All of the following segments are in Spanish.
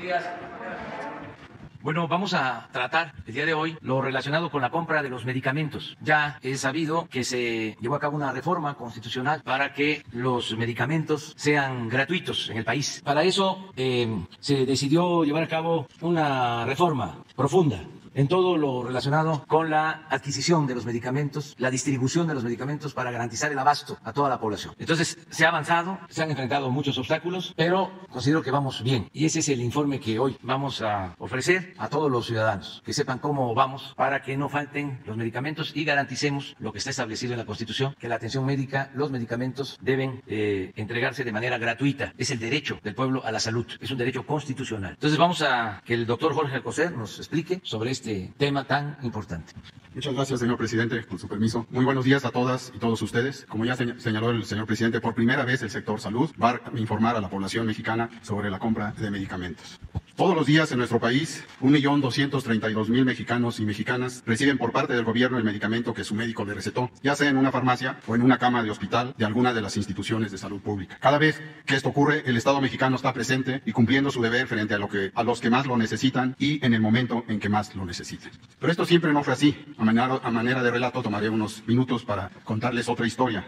días. Bueno, vamos a tratar el día de hoy lo relacionado con la compra de los medicamentos. Ya es sabido que se llevó a cabo una reforma constitucional para que los medicamentos sean gratuitos en el país. Para eso se decidió llevar a cabo una reforma profunda en todo lo relacionado con la adquisición de los medicamentos, la distribución de los medicamentos para garantizar el abasto a toda la población. Entonces, se ha avanzado, se han enfrentado muchos obstáculos, pero considero que vamos bien. Y ese es el informe que hoy vamos a ofrecer a todos los ciudadanos, que sepan cómo vamos para que no falten los medicamentos y garanticemos lo que está establecido en la Constitución, que la atención médica, los medicamentos deben entregarse de manera gratuita. Es el derecho del pueblo a la salud, es un derecho constitucional. Entonces, vamos a que el doctor Jorge Alcocer nos explique sobre este tema tan importante. Muchas gracias, señor presidente, con su permiso. Muy buenos días a todas y todos ustedes. Como ya señaló el señor presidente, por primera vez el sector salud va a informar a la población mexicana sobre la compra de medicamentos. Todos los días en nuestro país, 1.232.000 mexicanos y mexicanas reciben por parte del gobierno el medicamento que su médico le recetó, ya sea en una farmacia o en una cama de hospital de alguna de las instituciones de salud pública. Cada vez que esto ocurre, el Estado mexicano está presente y cumpliendo su deber frente a los que más lo necesitan y en el momento en que más lo necesiten. Pero esto siempre no fue así. A manera de relato tomaré unos minutos para contarles otra historia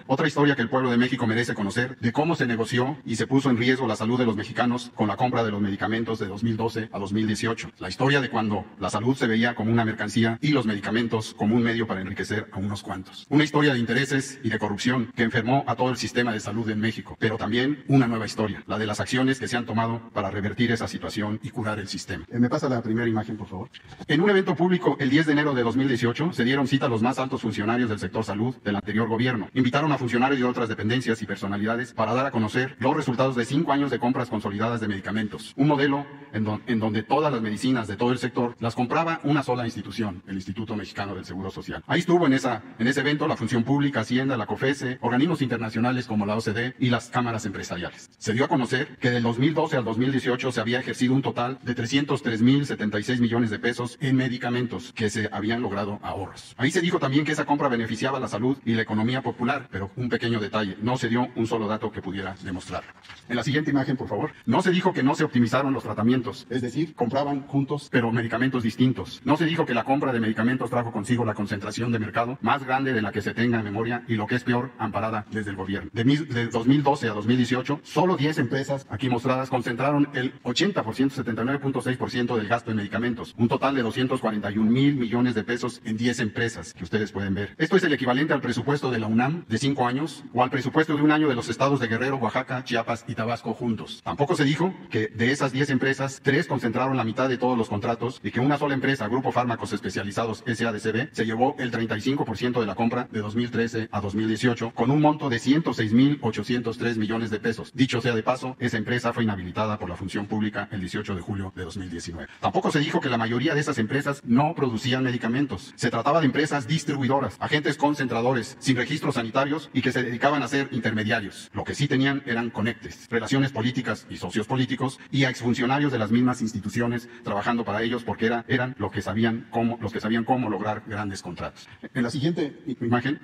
que el pueblo de México merece conocer, de cómo se negoció y se puso en riesgo la salud de los mexicanos con la compra de los medicamentos de 2012 a 2018. La historia de cuando la salud se veía como una mercancía y los medicamentos como un medio para enriquecer a unos cuantos. Una historia de intereses y de corrupción que enfermó a todo el sistema de salud en México, pero también una nueva historia, la de las acciones que se han tomado para revertir esa situación y curar el sistema. ¿Me pasa la primera imagen, por favor? En un evento público el 10 de enero de 2018 se dieron cita a los más altos funcionarios del sector salud del anterior gobierno. Invitaron a funcionarios de otras dependencias y personalidades para dar a conocer los resultados de 5 años de compras consolidadas de medicamentos. Un modelo en donde todas las medicinas de todo el sector las compraba una sola institución, el Instituto Mexicano del Seguro Social. Ahí estuvo en ese evento la Función Pública, Hacienda, la COFESE, organismos internacionales como la OCDE y las cámaras empresariales. Se dio a conocer que del 2012 al 2018 se había ejercido un total de 303.076 millones de pesos en medicamentos que se habían logrado ahorros. Ahí se dijo también que esa compra beneficiaba a la salud y la economía popular, pero un pequeño detalle, no se dio un solo dato que pudiera demostrarlo. En la siguiente imagen, por favor. No se dijo que no se optimizaron los tratamientos, es decir, compraban juntos, pero medicamentos distintos. No se dijo que la compra de medicamentos trajo consigo la concentración de mercado más grande de la que se tenga en memoria y lo que es peor, amparada desde el gobierno. De 2012 a 2018, solo 10 empresas aquí mostradas concentraron el 80%, 79.6% del gasto en medicamentos, un total de 241.000 millones de pesos en 10 empresas que ustedes pueden ver. Esto es el equivalente al presupuesto de la UNAM de 5 años o al presupuesto de un año de los estados de Guerrero, Oaxaca, Chiapas y Tabasco juntos. Tampoco se dijo que de esas 10 empresas, 3 concentraron la mitad de todos los contratos y que una sola empresa, Grupo Fármacos Especializados SADCB, se llevó el 35% de la compra de 2013 a 2018 con un monto de 106.803 millones de pesos. Dicho sea de paso, esa empresa fue inhabilitada por la Función Pública el 18 de julio de 2019. Tampoco se dijo que la mayoría de esas empresas no producían medicamentos. Se trataba de empresas distribuidoras, agentes concentradores, sin registros sanitarios y que se dedicaban a ser intermediarios. Lo que sí tenían eran conectes, relaciones políticas y socios políticos y a exfuncionarios de las mismas instituciones trabajando para ellos porque eran los que sabían cómo lograr grandes contratos. En la siguiente imagen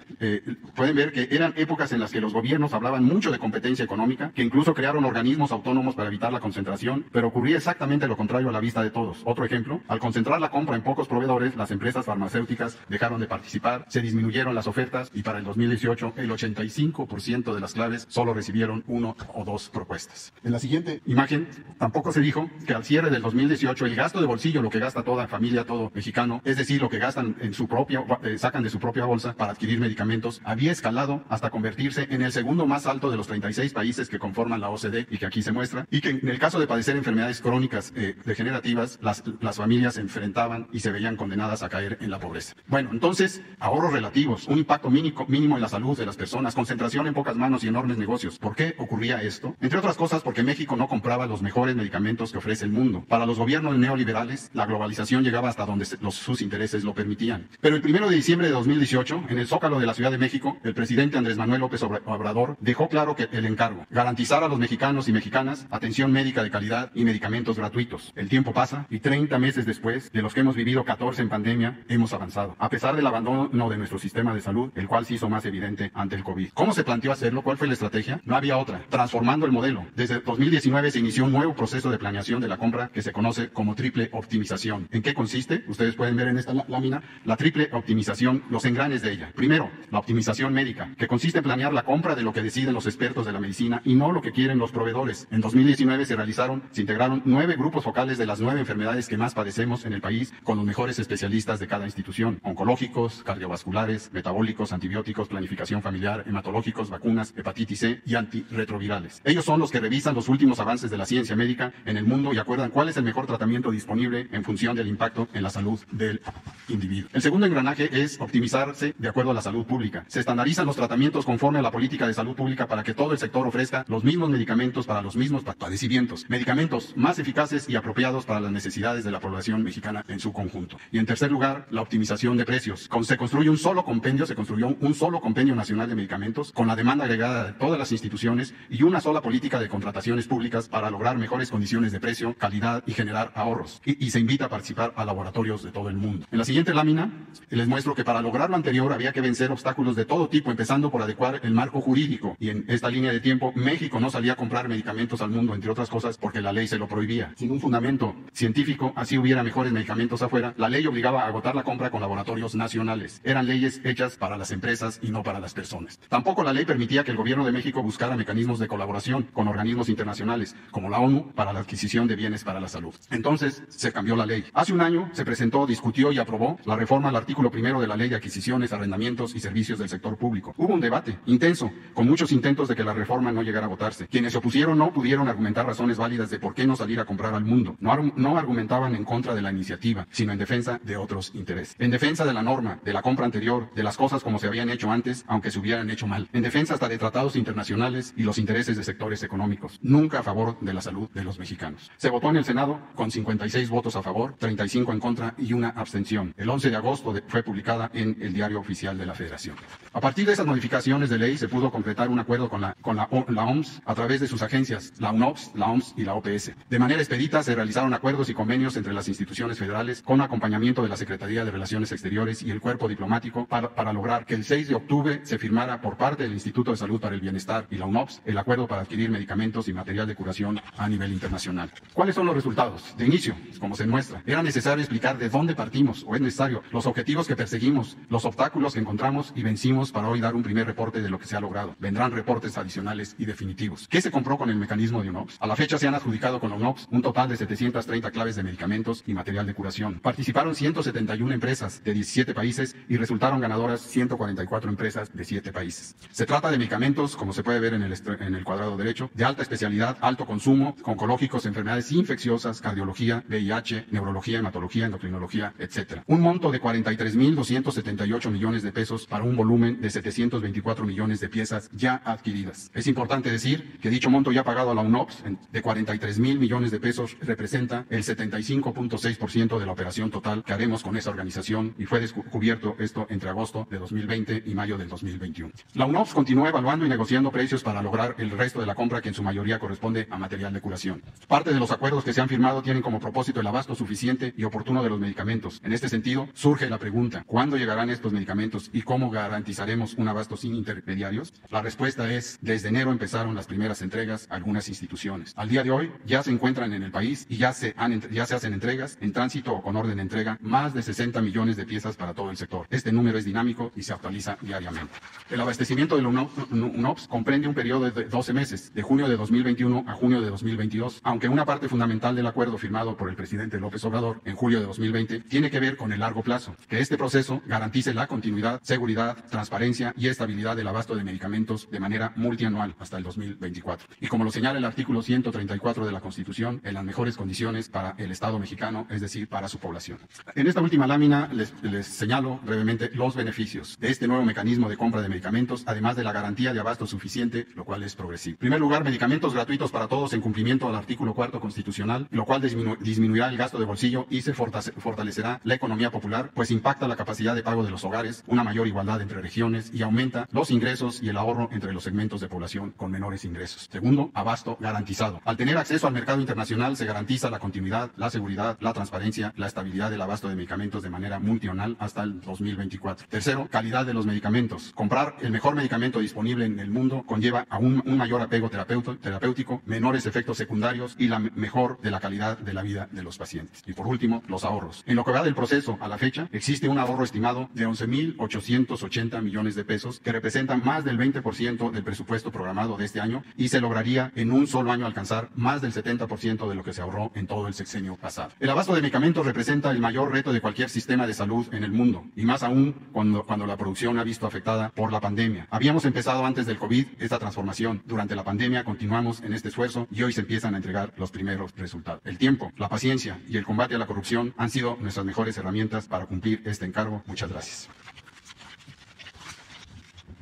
pueden ver que eran épocas en las que los gobiernos hablaban mucho de competencia económica, que incluso crearon organismos autónomos para evitar la concentración, pero ocurría exactamente lo contrario a la vista de todos. Otro ejemplo, al concentrar la compra en pocos proveedores, las empresas farmacéuticas dejaron de participar, se disminuyeron las ofertas y para el 2018 el 85% de las claves solo recibieron 1 o 2 propuestas. En la siguiente imagen tampoco se dijo que al cierre del 2018 el gasto de bolsillo, lo que gasta toda familia, todo mexicano, es decir, lo que gastan en su propia, sacan de su propia bolsa para adquirir medicamentos, había escalado hasta convertirse en el segundo más alto de los 36 países que conforman la OCDE y que aquí se muestra, y que en el caso de padecer enfermedades crónicas degenerativas, las familias se enfrentaban y se veían condenadas a caer en la pobreza. Bueno, entonces, ahorros relativos, un impacto mínimo en la salud de las personas, concentración en pocas manos y enormes negocios. ¿Por qué ocurría esto? Entre otras cosas, porque México no compraba los mejores medicamentos que ofrece el mundo. Para los gobiernos neoliberales, la globalización llegaba hasta donde sus intereses lo permitían. Pero el 1 de diciembre de 2018, en el Zócalo de la Ciudad de México, el presidente Andrés Manuel López Obrador dejó claro que el encargo, garantizar a los mexicanos y mexicanas atención médica de calidad y medicamentos gratuitos. El tiempo pasa y 30 meses después, de los que hemos vivido 14 en pandemia, hemos avanzado. A pesar del abandono de nuestro sistema de salud, el cual se hizo más evidente ante el COVID. ¿Cómo se planteó hacerlo? ¿Cuál fue la estrategia? No había otra. Transformando el modelo. Desde 2019 se inició un nuevo proceso de planeación de la compra que se conoce como triple optimización. ¿En qué consiste? Ustedes pueden ver en esta lámina la triple optimización, los engranes de ella. Primero, la optimización médica, que consiste en planear la compra de lo que deciden los expertos de la medicina y no lo que quieren los proveedores. En 2019 se integraron 9 grupos focales de las 9 enfermedades que más padecemos en el país con los mejores especialistas de cada institución: oncológicos, cardiovasculares, metabólicos, antibióticos, planificación familiar, hematológicos, vacunas, hepatitis C y antirretrovirales. Ellos son los que revisan los últimos avances de la ciencia médica en el mundo y acuerdan cuál es el mejor tratamiento disponible en función del impacto en la salud del individuo. El segundo engranaje es optimizarse de acuerdo a la salud pública. Se estandarizan los tratamientos conforme a la política de salud pública para que todo el sector ofrezca los mismos medicamentos para los mismos padecimientos, medicamentos más eficaces y apropiados para las necesidades de la población mexicana en su conjunto. Y en tercer lugar, la optimización de precios. Se construyó un solo compendio nacional de medicamentos con la demanda agregada de todas las instituciones y una sola política de contrataciones públicas para lograr mejores condiciones de precio, calidad y generar ahorros. Y se invita a participar a laboratorios de todo el mundo. En la siguiente lámina les muestro que para lograr lo anterior había que vencer obstáculos de todo tipo, empezando por adecuar el marco jurídico. Y en esta línea de tiempo, México no salía a comprar medicamentos al mundo, entre otras cosas, porque la ley se lo prohibía. Sin un fundamento científico, así hubiera mejores medicamentos afuera, la ley obligaba a agotar la compra con laboratorios nacionales. Eran leyes hechas para las empresas y no para las personas. Tampoco la ley permitía que el gobierno de México buscara mecanismos de colaboración con organismos internacionales, como la ONU, para la adquisición de bienes para la salud. Entonces, se cambió la ley. Hace un año se presentó, discutió y aprobó la reforma al artículo 1 de la Ley de Adquisiciones, Arrendamientos y Servicios del Sector Público. Hubo un debate intenso, con muchos intentos de que la reforma no llegara a votarse. Quienes se opusieron no pudieron argumentar razones válidas de por qué no salir a comprar al mundo. No argumentaban en contra de la iniciativa, sino en defensa de otros intereses. En defensa de la norma, de la compra anterior, de las cosas como se habían hecho antes, aunque se hubieran hecho mal. En defensa hasta de tratados internacionales y los intereses de sectores económicos. Nunca a favor de la salud de los mexicanos. Se votó en el Senado con 56 votos a favor, 35 en contra y una abstención. El 11 de agosto fue publicada en el Diario Oficial de la Federación. A partir de esas modificaciones de ley se pudo concretar un acuerdo con la OMS a través de sus agencias, la UNOPS, la OMS y la OPS. De manera expedita se realizaron acuerdos y convenios entre las instituciones federales con acompañamiento de la Secretaría de Relaciones Exteriores y el Cuerpo Diplomático para lograr que el 6 de octubre se firmara por parte del Instituto de Salud para el Bienestar y la UNOPS el acuerdo para adquirir medicamentos y material de curación a nivel internacional. ¿Cuáles son los resultados? De inicio, como se muestra, era necesario explicar de dónde partimos, o es necesario, los objetivos que perseguimos, los obstáculos que encontramos y vencimos para hoy dar un primer reporte de lo que se ha logrado. Vendrán reportes adicionales y definitivos. ¿Qué se compró con el mecanismo de UNOPS? A la fecha se han adjudicado con la UNOPS un total de 730 claves de medicamentos y material de curación. Participaron 171 empresas de 17 países y resultaron ganadoras 144 empresas de 7 países. Se trata de medicamentos, como se puede ver en el cuadrado derecho, de alta especialidad, alto consumo, oncológicos, enfermedades infecciosas, cardiología, VIH, neurología, hematología, endocrinología, etc. Un monto de 43.278 millones de pesos para un volumen de 724 millones de piezas ya adquiridas. Es importante decir que dicho monto ya pagado a la UNOPS de 43.000 millones de pesos representa el 75.6% de la operación total que haremos con esa organización y fue descubierto esto entre agosto de 2020 y mayo del 2021. La UNOPS continúa evaluando y negociando precios para lograr el resto de la compra que en su mayoría corresponde a material de curación. Parte de los acuerdos que se han firmado tienen como propósito el abasto suficiente y oportuno de los medicamentos. En este sentido, surge la pregunta, ¿cuándo llegarán estos medicamentos y cómo garantizaremos un abasto sin intermediarios? La respuesta es, desde enero empezaron las primeras entregas a algunas instituciones. Al día de hoy ya se encuentran en el país y ya se hacen entregas en tránsito o con orden de entrega más de 60 millones de piezas para todo el sector. Este número es dinámico y se actualiza diariamente. El abastecimiento de la UNOPS comprende un periodo de 12 meses, de junio de 2021 a junio de 2022, aunque una parte fundamental del acuerdo firmado por el presidente López Obrador en julio de 2020 tiene que ver con el largo plazo, que este proceso garantice la continuidad, seguridad, transparencia y estabilidad del abasto de medicamentos de manera multianual hasta el 2024. Y como lo señala el artículo 134 de la Constitución, en las mejores condiciones para el Estado mexicano, es decir, para su población. En esta última lámina les señalo brevemente los beneficios de este nuevo mecanismo de compra de medicamentos, además de la garantía de abasto suficiente, lo cual es progresivo. En primer lugar, medicamentos gratuitos para todos en cumplimiento al artículo 4 constitucional, lo cual disminuirá el gasto de bolsillo y se fortalecerá la economía popular, pues impacta la capacidad de pago de los hogares, una mayor igualdad entre regiones y aumenta los ingresos y el ahorro entre los segmentos de población con menores ingresos. Segundo, abasto garantizado. Al tener acceso al mercado internacional se garantiza la continuidad, la seguridad, la transparencia, la estabilidad del abasto de medicamentos de manera multianual hasta el 2024. Tercero, calidad de los medicamentos. Comprar el mejor medicamento disponible en el mundo conlleva a un mayor apego terapéutico, menores efectos secundarios y la mejor de la calidad de la vida de los pacientes. Y por último, los ahorros. En lo que va del proceso a la fecha, existe un ahorro estimado de 11.880 millones de pesos, que representan más del 20% del presupuesto programado de este año, y se lograría en un solo año alcanzar más del 70% de lo que se ahorró en todo el sexenio pasado. El abasto de medicamentos representa el mayor reto de cualquier sistema de salud en el mundo, y más aún cuando la producción ha visto afectada por la pandemia. Habíamos empezado antes del COVID esta transformación. Durante la pandemia continuamos en este esfuerzo y hoy se empiezan a entregar los primeros resultados. El tiempo, la paciencia y el combate a la corrupción han sido nuestras mejores herramientas para cumplir este encargo. Muchas gracias.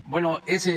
Bueno, es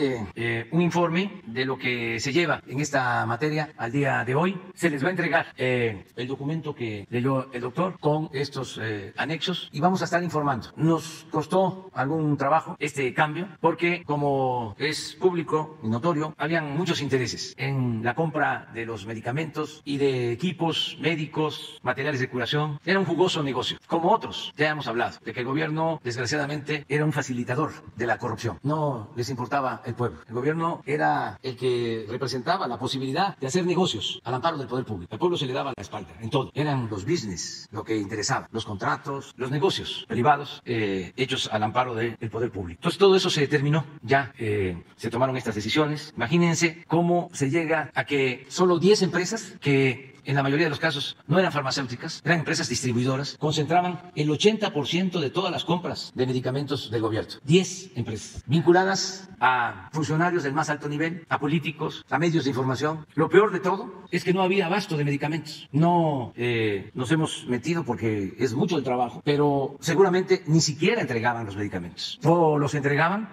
un informe de lo que se lleva en esta materia al día de hoy. Se les va a entregar el documento que leyó el doctor con estos anexos y vamos a estar informando. Nos costó algún trabajo este cambio porque, como es público y notorio, habían muchos intereses en la compra de los medicamentos y de equipos médicos, materiales de curación. Era un jugoso negocio, como otros. Ya hemos hablado de que el gobierno, desgraciadamente, era un facilitador de la corrupción. No les importaba el pueblo. El gobierno era el que representaba la posibilidad de hacer negocios al amparo del poder público. Al pueblo se le daba la espalda en todo. Eran los business lo que interesaba, los contratos, los negocios privados hechos al amparo del poder público. Entonces todo eso se terminó. Ya se tomaron estas decisiones. Imagínense cómo se llega a que solo 10 empresas que en la mayoría de los casos no eran farmacéuticas, eran empresas distribuidoras, concentraban el 80% de todas las compras de medicamentos del gobierno. 10 empresas vinculadas a funcionarios del más alto nivel, a políticos, a medios de información. Lo peor de todo es que no había abasto de medicamentos. No nos hemos metido porque es mucho el trabajo, pero seguramente ni siquiera entregaban los medicamentos. O los entregaban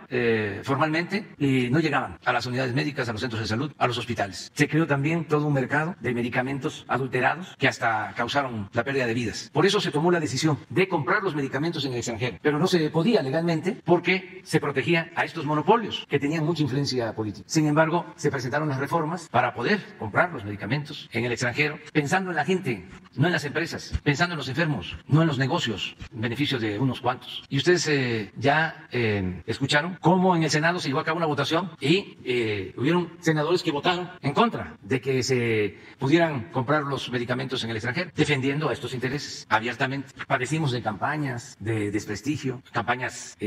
formalmente y no llegaban a las unidades médicas, a los centros de salud, a los hospitales. Se creó también todo un mercado de medicamentos adulterados que hasta causaron la pérdida de vidas. Por eso se tomó la decisión de comprar los medicamentos en el extranjero, pero no se podía legalmente porque se protegía a estos monopolios que tenían mucha influencia política. Sin embargo, se presentaron las reformas para poder comprar los medicamentos en el extranjero, pensando en la gente, no en las empresas, pensando en los enfermos, no en los negocios, en beneficio de unos cuantos. Y ustedes ya escucharon cómo en el Senado se llevó a cabo una votación y hubieron senadores que votaron en contra de que se pudieran comprar los medicamentos en el extranjero, defendiendo a estos intereses abiertamente. Padecimos de campañas de desprestigio, campañas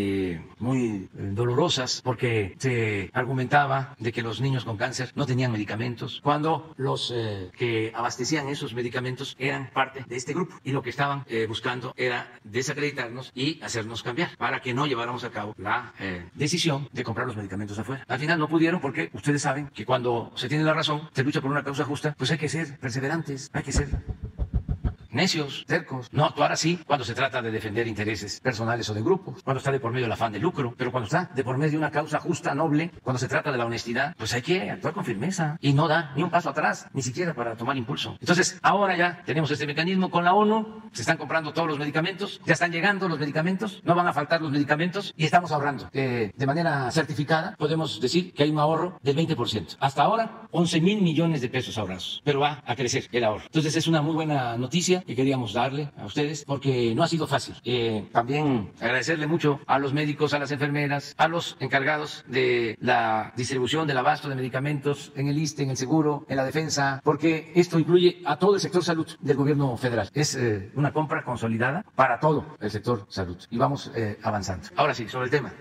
muy dolorosas, porque se argumentaba de que los niños con cáncer no tenían medicamentos, cuando los que abastecían esos medicamentos eran parte de este grupo, y lo que estaban buscando era desacreditarnos y hacernos cambiar, para que no lleváramos a cabo la decisión de comprar los medicamentos afuera. Al final no pudieron, porque ustedes saben que cuando se tiene la razón, se lucha por una causa justa, pues hay que ser perseverantes, hay que ser necios, tercos, no actuar así cuando se trata de defender intereses personales o de grupos, cuando está de por medio el afán de lucro, pero cuando está de por medio de una causa justa, noble, cuando se trata de la honestidad, pues hay que actuar con firmeza y no dar ni un paso atrás, ni siquiera para tomar impulso. Entonces, ahora ya tenemos este mecanismo con la ONU, se están comprando todos los medicamentos, ya están llegando los medicamentos, no van a faltar los medicamentos y estamos ahorrando. De manera certificada, podemos decir que hay un ahorro del 20%. Hasta ahora, 11.000 millones de pesos ahorrados, pero va a crecer el ahorro. Entonces, es una muy buena noticia que queríamos darle a ustedes, porque no ha sido fácil. También agradecerle mucho a los médicos, a las enfermeras, a los encargados de la distribución del abasto de medicamentos en el ISSSTE, en el seguro, en la defensa, porque esto incluye a todo el sector salud del gobierno federal. Es una compra consolidada para todo el sector salud y vamos avanzando. Ahora sí, sobre el tema.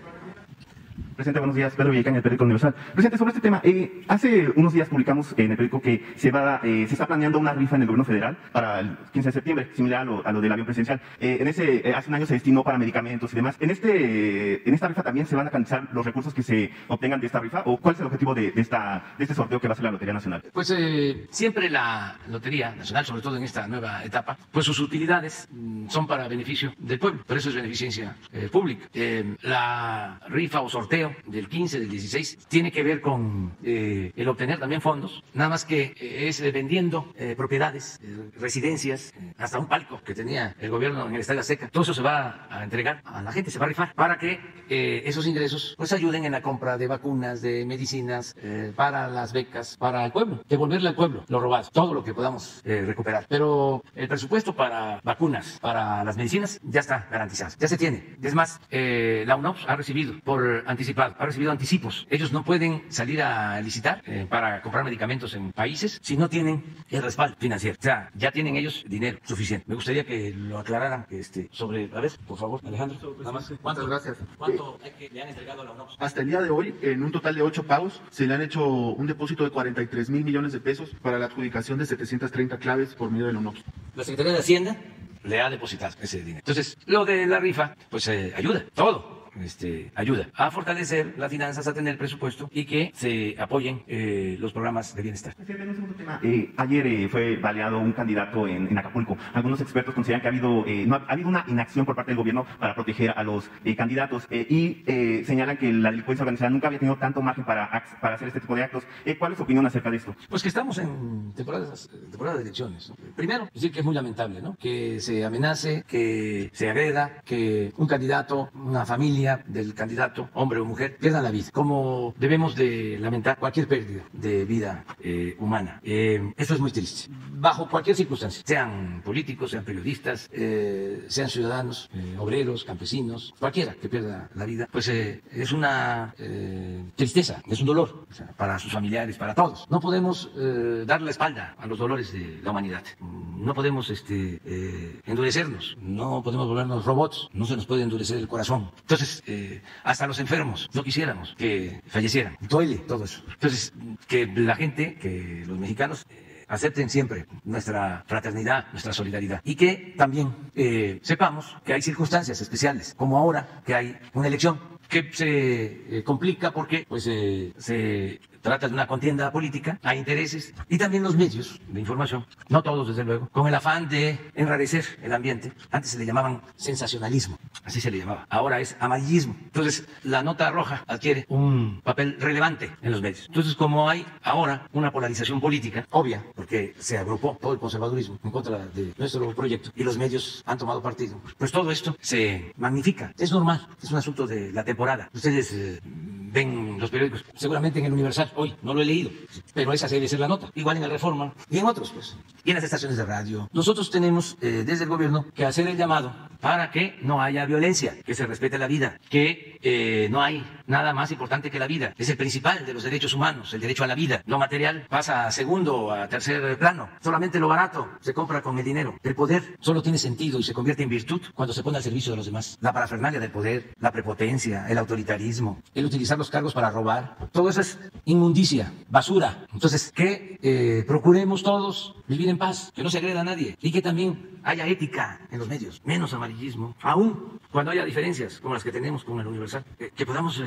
Presidente, buenos días. Pedro Villacaña, del periódico Universal. Presidente, sobre este tema, hace unos días publicamos en el periódico que se está planeando una rifa en el gobierno federal para el 15 de septiembre, similar a lo del avión presidencial. Hace un año se destinó para medicamentos y demás. ¿En esta rifa también se van a canalizar los recursos que se obtengan de esta rifa? ¿O cuál es el objetivo de este sorteo que va a ser la Lotería Nacional? Pues siempre la Lotería Nacional, sobre todo en esta nueva etapa, pues sus utilidades son para beneficio del pueblo, pero eso es beneficencia pública. La rifa o sorteo del 15, del 16, tiene que ver con el obtener también fondos, nada más que es vendiendo propiedades, residencias, hasta un palco que tenía el gobierno en el Estadio Azteca. Todo eso se va a entregar a la gente, se va a rifar para que esos ingresos pues ayuden en la compra de vacunas, de medicinas, para las becas, para el pueblo, devolverle al pueblo lo robado, todo lo que podamos recuperar. Pero el presupuesto para vacunas, para las medicinas, ya está garantizado, ya se tiene. Es más, la UNOPS ha recibido por anticipación anticipado, ha recibido anticipos. Ellos no pueden salir a licitar para comprar medicamentos en países si no tienen el respaldo financiero. O sea, ya tienen ellos dinero suficiente. Me gustaría que lo aclararan sobre... A ver, por favor, Alejandro. Nada más. Muchas gracias. ¿Cuánto le han entregado a la UNOPS? Hasta el día de hoy, en un total de 8 pagos, se le han hecho un depósito de 43,000 millones de pesos para la adjudicación de 730 claves por medio de la UNOPS. La Secretaría de Hacienda le ha depositado ese dinero. Entonces, lo de la rifa, pues ayuda, todo. Ayuda a fortalecer las finanzas, a tener presupuesto y que se apoyen los programas de bienestar. Presidente, en un segundo tema, ayer fue baleado un candidato en Acapulco. Algunos expertos consideran que ha habido una inacción por parte del gobierno para proteger a los candidatos y señalan que la delincuencia organizada nunca había tenido tanto margen para hacer este tipo de actos. ¿Cuál es su opinión acerca de esto? Pues que estamos en temporada de elecciones, ¿no? Primero, decir que es muy lamentable, ¿no? Que se amenace, que se agreda, que un candidato, una familia del candidato, hombre o mujer, pierdan la vida, como debemos de lamentar cualquier pérdida de vida humana. Eso es muy triste, bajo cualquier circunstancia, sean políticos, sean periodistas, sean ciudadanos, obreros, campesinos, cualquiera que pierda la vida, pues es una tristeza, es un dolor, o sea, para sus familiares, para todos. No podemos dar la espalda a los dolores de la humanidad, no podemos endurecernos, no podemos volvernos robots, no se nos puede endurecer el corazón. Entonces, hasta los enfermos no quisiéramos que fallecieran. Duele todo eso. Entonces, que la gente, que los mexicanos acepten siempre nuestra fraternidad, nuestra solidaridad y que también sepamos que hay circunstancias especiales, como ahora que hay una elección que se complica porque pues se trata de una contienda política, hay intereses y también los medios de información, no todos desde luego, con el afán de enrarecer el ambiente. Antes se le llamaban sensacionalismo, así se le llamaba, ahora es amarillismo. Entonces la nota roja adquiere un papel relevante en los medios. Entonces, como hay ahora una polarización política obvia, porque se agrupó todo el conservadurismo en contra de nuestro proyecto y los medios han tomado partido, pues todo esto se magnifica. Es normal, es un asunto de la temporada. Ustedes ven los periódicos, seguramente en el Universal, hoy no lo he leído, pero esa debe ser la nota, igual en el Reforma y en otros, pues, y en las estaciones de radio. Nosotros tenemos desde el gobierno que hacer el llamado para que no haya violencia, que se respete la vida, que no hay nada más importante que la vida. Es el principal de los derechos humanos, el derecho a la vida. Lo material pasa a segundo, a tercer plano. Solamente lo barato se compra con el dinero. El poder solo tiene sentido y se convierte en virtud cuando se pone al servicio de los demás. La parafernalia del poder, la prepotencia, el autoritarismo, el utilizar los cargos para robar, todo eso es inmundicia, basura. Entonces, que procuremos todos vivir en paz, que no se agreda a nadie y que también haya ética en los medios, menos amarillismo, aún cuando haya diferencias como las que tenemos con el Universal, que podamos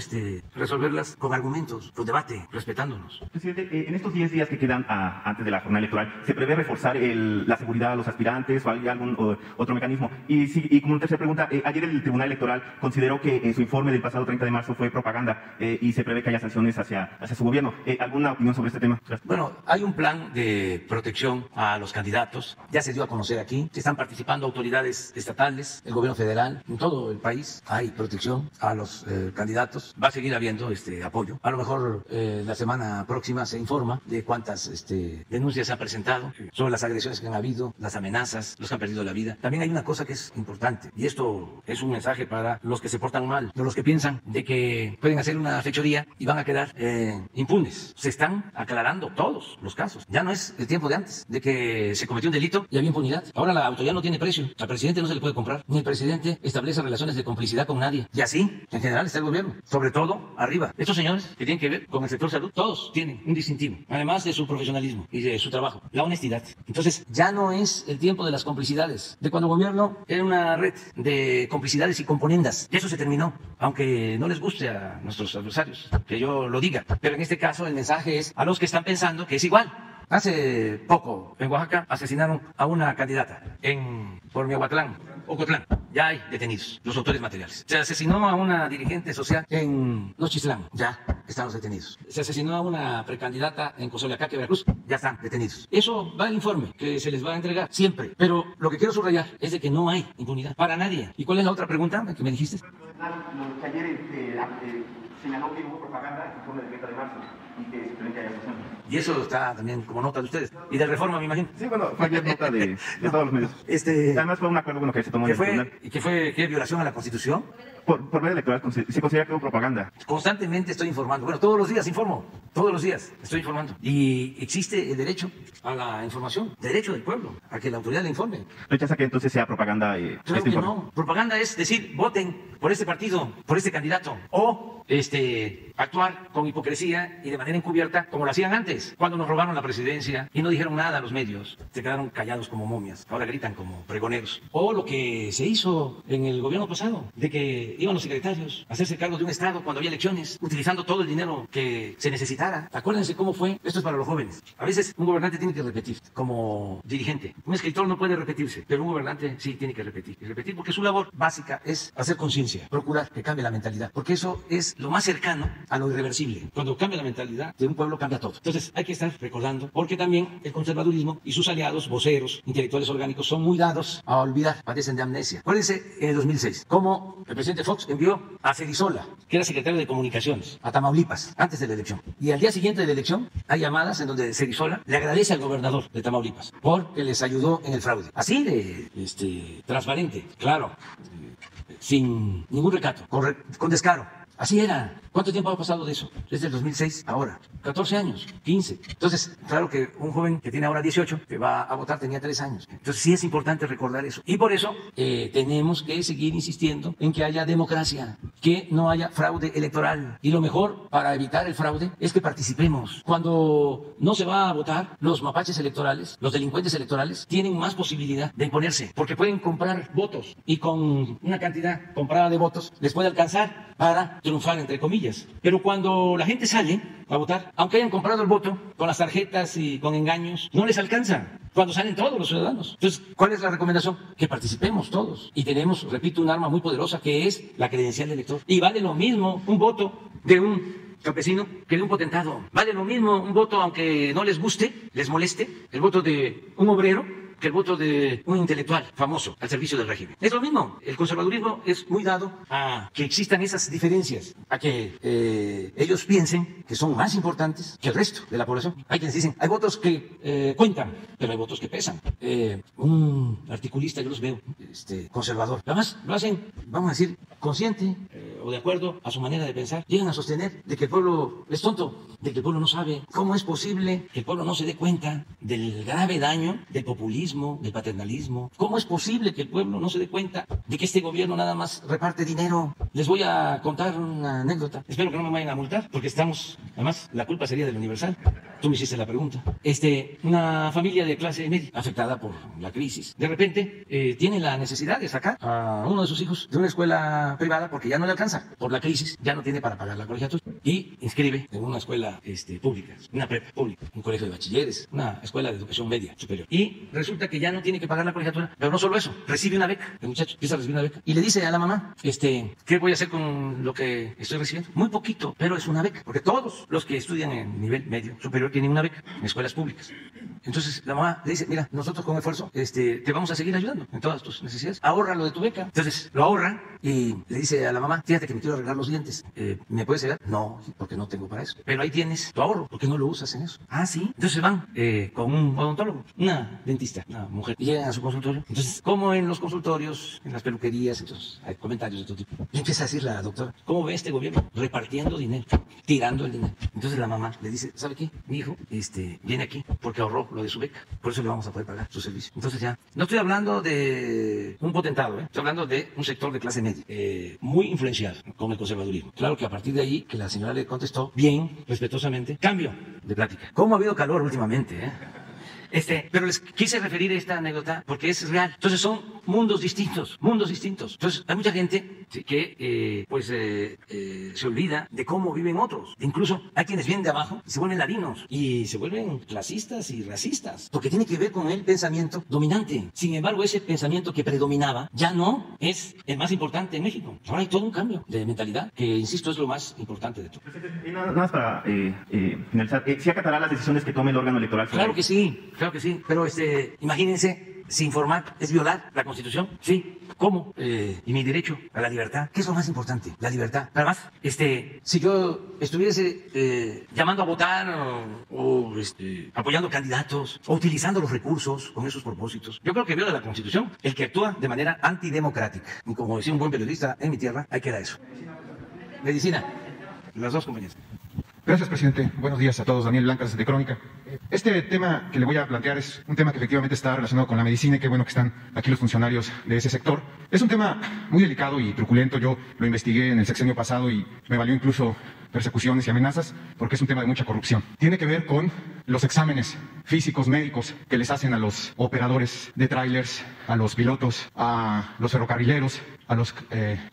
resolverlas con argumentos, con debate, respetándonos. Presidente, en estos 10 días que quedan antes de la jornada electoral, ¿se prevé reforzar la seguridad a los aspirantes o hay algún otro mecanismo? Y como tercera pregunta, ayer el Tribunal Electoral consideró que en su informe del pasado 30 de marzo fue propaganda y se prevé que haya sanciones hacia su gobierno. ¿Alguna opinión sobre este tema? Gracias. Bueno, hay un plan de protección a los candidatos, ya se dio a conocer aquí, están participando autoridades estatales, el gobierno federal, en todo el país hay protección a los candidatos, va a seguir habiendo apoyo. A lo mejor la semana próxima se informa de cuántas denuncias se han presentado sobre las agresiones que han habido, las amenazas, los que han perdido la vida. También hay una cosa que es importante y esto es un mensaje para los que se portan mal, de los que piensan de que pueden hacer una fechoría y van a quedar impunes. Se están aclarando todos los casos. Ya no es el tiempo de antes, de que se cometió un delito y había impunidad. Ahora la autoridad no tiene precio. Al presidente no se le puede comprar, ni el presidente establece relaciones de complicidad con nadie. Y así, en general, está el gobierno. Sobre todo, arriba. Estos señores que tienen que ver con el sector salud, todos tienen un distintivo, además de su profesionalismo y de su trabajo, la honestidad. Entonces, ya no es el tiempo de las complicidades, de cuando el gobierno era una red de complicidades y componendas. Y eso se terminó, aunque no les guste a nuestros adversarios que yo lo diga. Pero en este caso, el mensaje es a los que están pensando que es igual. Hace poco, en Oaxaca, asesinaron a una candidata por Miahuatlán, Ocotlán. Ya hay detenidos los autores materiales. Se asesinó a una dirigente social en Nochistlán. Ya están los detenidos. Se asesinó a una precandidata en Cozoleacaque, Veracruz, ya están detenidos. Eso va al informe que se les va a entregar siempre. Pero lo que quiero subrayar es de que no hay impunidad para nadie. ¿Y cuál es la otra pregunta que me dijiste? Lo que ayer señaló que hubo propaganda en el informe del 30 de marzo y que simplemente hay asociación. Y eso está también como nota de ustedes. Y de Reforma, me imagino. Sí, bueno, fue ayer nota de todos los medios. Además fue un acuerdo bueno que se tomó en el tribunal. ¿Y qué fue? ¿Qué violación a la Constitución? Por vía electoral se considera que hubo propaganda. Constantemente estoy informando. Bueno, todos los días informo. Todos los días estoy informando. Y existe el derecho a la información, derecho del pueblo, a que la autoridad le informe. ¿Rechaza que entonces sea propaganda? Claro que no. Propaganda es decir, voten por este partido, por este candidato. O actuar con hipocresía y de manera encubierta como lo hacían antes, cuando nos robaron la presidencia y no dijeron nada a los medios. Se quedaron callados como momias. Ahora gritan como pregoneros. O lo que se hizo en el gobierno pasado, de que iban los secretarios a hacerse cargo de un estado cuando había elecciones, utilizando todo el dinero que se necesitara. Acuérdense cómo fue. Esto es para los jóvenes. A veces un gobernante tiene que repetir como dirigente. Un escritor no puede repetirse, pero un gobernante sí tiene que repetir. Y repetir porque su labor básica es hacer conciencia, procurar que cambie la mentalidad, porque eso es lo más cercano a lo irreversible. Cuando cambia la mentalidad de un pueblo, cambia todo. Entonces hay que estar recordando, porque también el conservadurismo y sus aliados, voceros, intelectuales orgánicos, son muy dados a olvidar, padecen de amnesia. Acuérdense en el 2006, cómo el presidente Fox envió a Cerizola, que era secretario de Comunicaciones, a Tamaulipas, antes de la elección. Y al día siguiente de la elección, hay llamadas en donde Cerizola le agradece al gobernador de Tamaulipas porque les ayudó en el fraude. Así de transparente, claro, sin ningún recato, con descaro. Así era. ¿Cuánto tiempo ha pasado de eso? Desde el 2006, ahora. 14 años, 15. Entonces, claro que un joven que tiene ahora 18, que va a votar, tenía 3 años. Entonces, sí es importante recordar eso. Y por eso tenemos que seguir insistiendo en que haya democracia, que no haya fraude electoral. Y lo mejor para evitar el fraude es que participemos. Cuando no se va a votar, los mapaches electorales, los delincuentes electorales, tienen más posibilidad de imponerse, porque pueden comprar votos y con una cantidad comprada de votos les puede alcanzar para triunfar, entre comillas. Pero cuando la gente sale a votar, aunque hayan comprado el voto con las tarjetas y con engaños, no les alcanza cuando salen todos los ciudadanos. Entonces, ¿cuál es la recomendación? Que participemos todos. Y tenemos, repito, un arma muy poderosa que es la credencial del elector. Y vale lo mismo un voto de un campesino que de un potentado. Vale lo mismo un voto, aunque no les guste, les moleste, el voto de un obrero que el voto de un intelectual famoso al servicio del régimen. Es lo mismo. El conservadurismo es muy dado a que existan esas diferencias, a que ellos piensen que son más importantes que el resto de la población. Hay quienes dicen, hay votos que cuentan, pero hay votos que pesan. Un articulista, yo los veo, conservador. Además, lo hacen, vamos a decir, consciente o de acuerdo a su manera de pensar. Llegan a sostener de que el pueblo es tonto, de que el pueblo no sabe. ¿Cómo es posible que el pueblo no se dé cuenta del grave daño del populismo, del paternalismo? ¿Cómo es posible que el pueblo no se dé cuenta de que este gobierno nada más reparte dinero? Les voy a contar una anécdota. Espero que no me vayan a multar, porque además, la culpa sería del Universal. Tú me hiciste la pregunta. Una familia de clase media afectada por la crisis, de repente tiene la necesidad de sacar a uno de sus hijos de una escuela privada porque ya no le alcanza por la crisis, ya no tiene para pagar la colegiatura, y inscribe en una escuela pública, una prepa pública, un colegio de bachilleres, una escuela de educación media superior. Y resulta que ya no tiene que pagar la colegiatura, pero no solo eso, recibe una beca. El muchacho empieza a recibir una beca y le dice a la mamá, ¿qué voy a hacer con lo que estoy recibiendo? Muy poquito, pero es una beca, porque todos los que estudian en nivel medio superior tienen una beca en escuelas públicas. Entonces la mamá le dice, mira, nosotros con esfuerzo te vamos a seguir ayudando en todas tus necesidades, ahorra lo de tu beca. Entonces lo ahorra y le dice a la mamá, fíjate que me quiero arreglar los dientes, ¿me puedes ayudar? No, porque no tengo para eso, pero ahí tienes tu ahorro, ¿por qué no lo usas en eso? Ah, sí. Entonces van con un odontólogo, una dentista, una mujer, y llegan a su consultorio. Entonces, como en los consultorios, en las peluquerías, entonces hay comentarios de todo tipo. Y empieza a decir la doctora, ¿cómo ve este gobierno? Repartiendo dinero, tirando el dinero. Entonces la mamá le dice, ¿sabe qué? Mi hijo viene aquí porque ahorró lo de su beca, por eso le vamos a poder pagar su servicio. Entonces ya, no estoy hablando de un potentado, estoy hablando de un sector de clase media, muy influenciado con el conservadurismo. Claro que a partir de ahí, que la señora le contestó bien, respetuosamente, cambio de plática. ¿Cómo ha habido calor últimamente, Pero les quise referir esta anécdota porque es real. Entonces son mundos distintos, mundos distintos. Entonces, hay mucha gente que se olvida de cómo viven otros. Incluso hay quienes vienen de abajo y se vuelven ladinos y se vuelven clasistas y racistas, porque tiene que ver con el pensamiento dominante. Sin embargo, ese pensamiento que predominaba ya no es el más importante en México. Ahora hay todo un cambio de mentalidad que, insisto, es lo más importante de todo. Nada más para finalizar, ¿sí acatará las decisiones que tome el órgano electoral? Claro que sí, pero imagínense, si informar es violar la Constitución, sí, ¿cómo? Y mi derecho a la libertad, ¿qué es lo más importante? La libertad. Además, si yo estuviese llamando a votar o apoyando candidatos o utilizando los recursos con esos propósitos, yo creo que viola la Constitución el que actúa de manera antidemocrática. Y como decía un buen periodista en mi tierra, ahí queda eso. Medicina, las dos compañías. Gracias, presidente. Buenos días a todos. Daniel Blancas, de Crónica. Este tema que le voy a plantear es un tema que efectivamente está relacionado con la medicina y qué bueno que están aquí los funcionarios de ese sector. Es un tema muy delicado y truculento. Yo lo investigué en el sexenio pasado y me valió incluso persecuciones y amenazas porque es un tema de mucha corrupción. Tiene que ver con los exámenes físicos médicos que les hacen a los operadores de tráilers, a los pilotos, a los ferrocarrileros, a los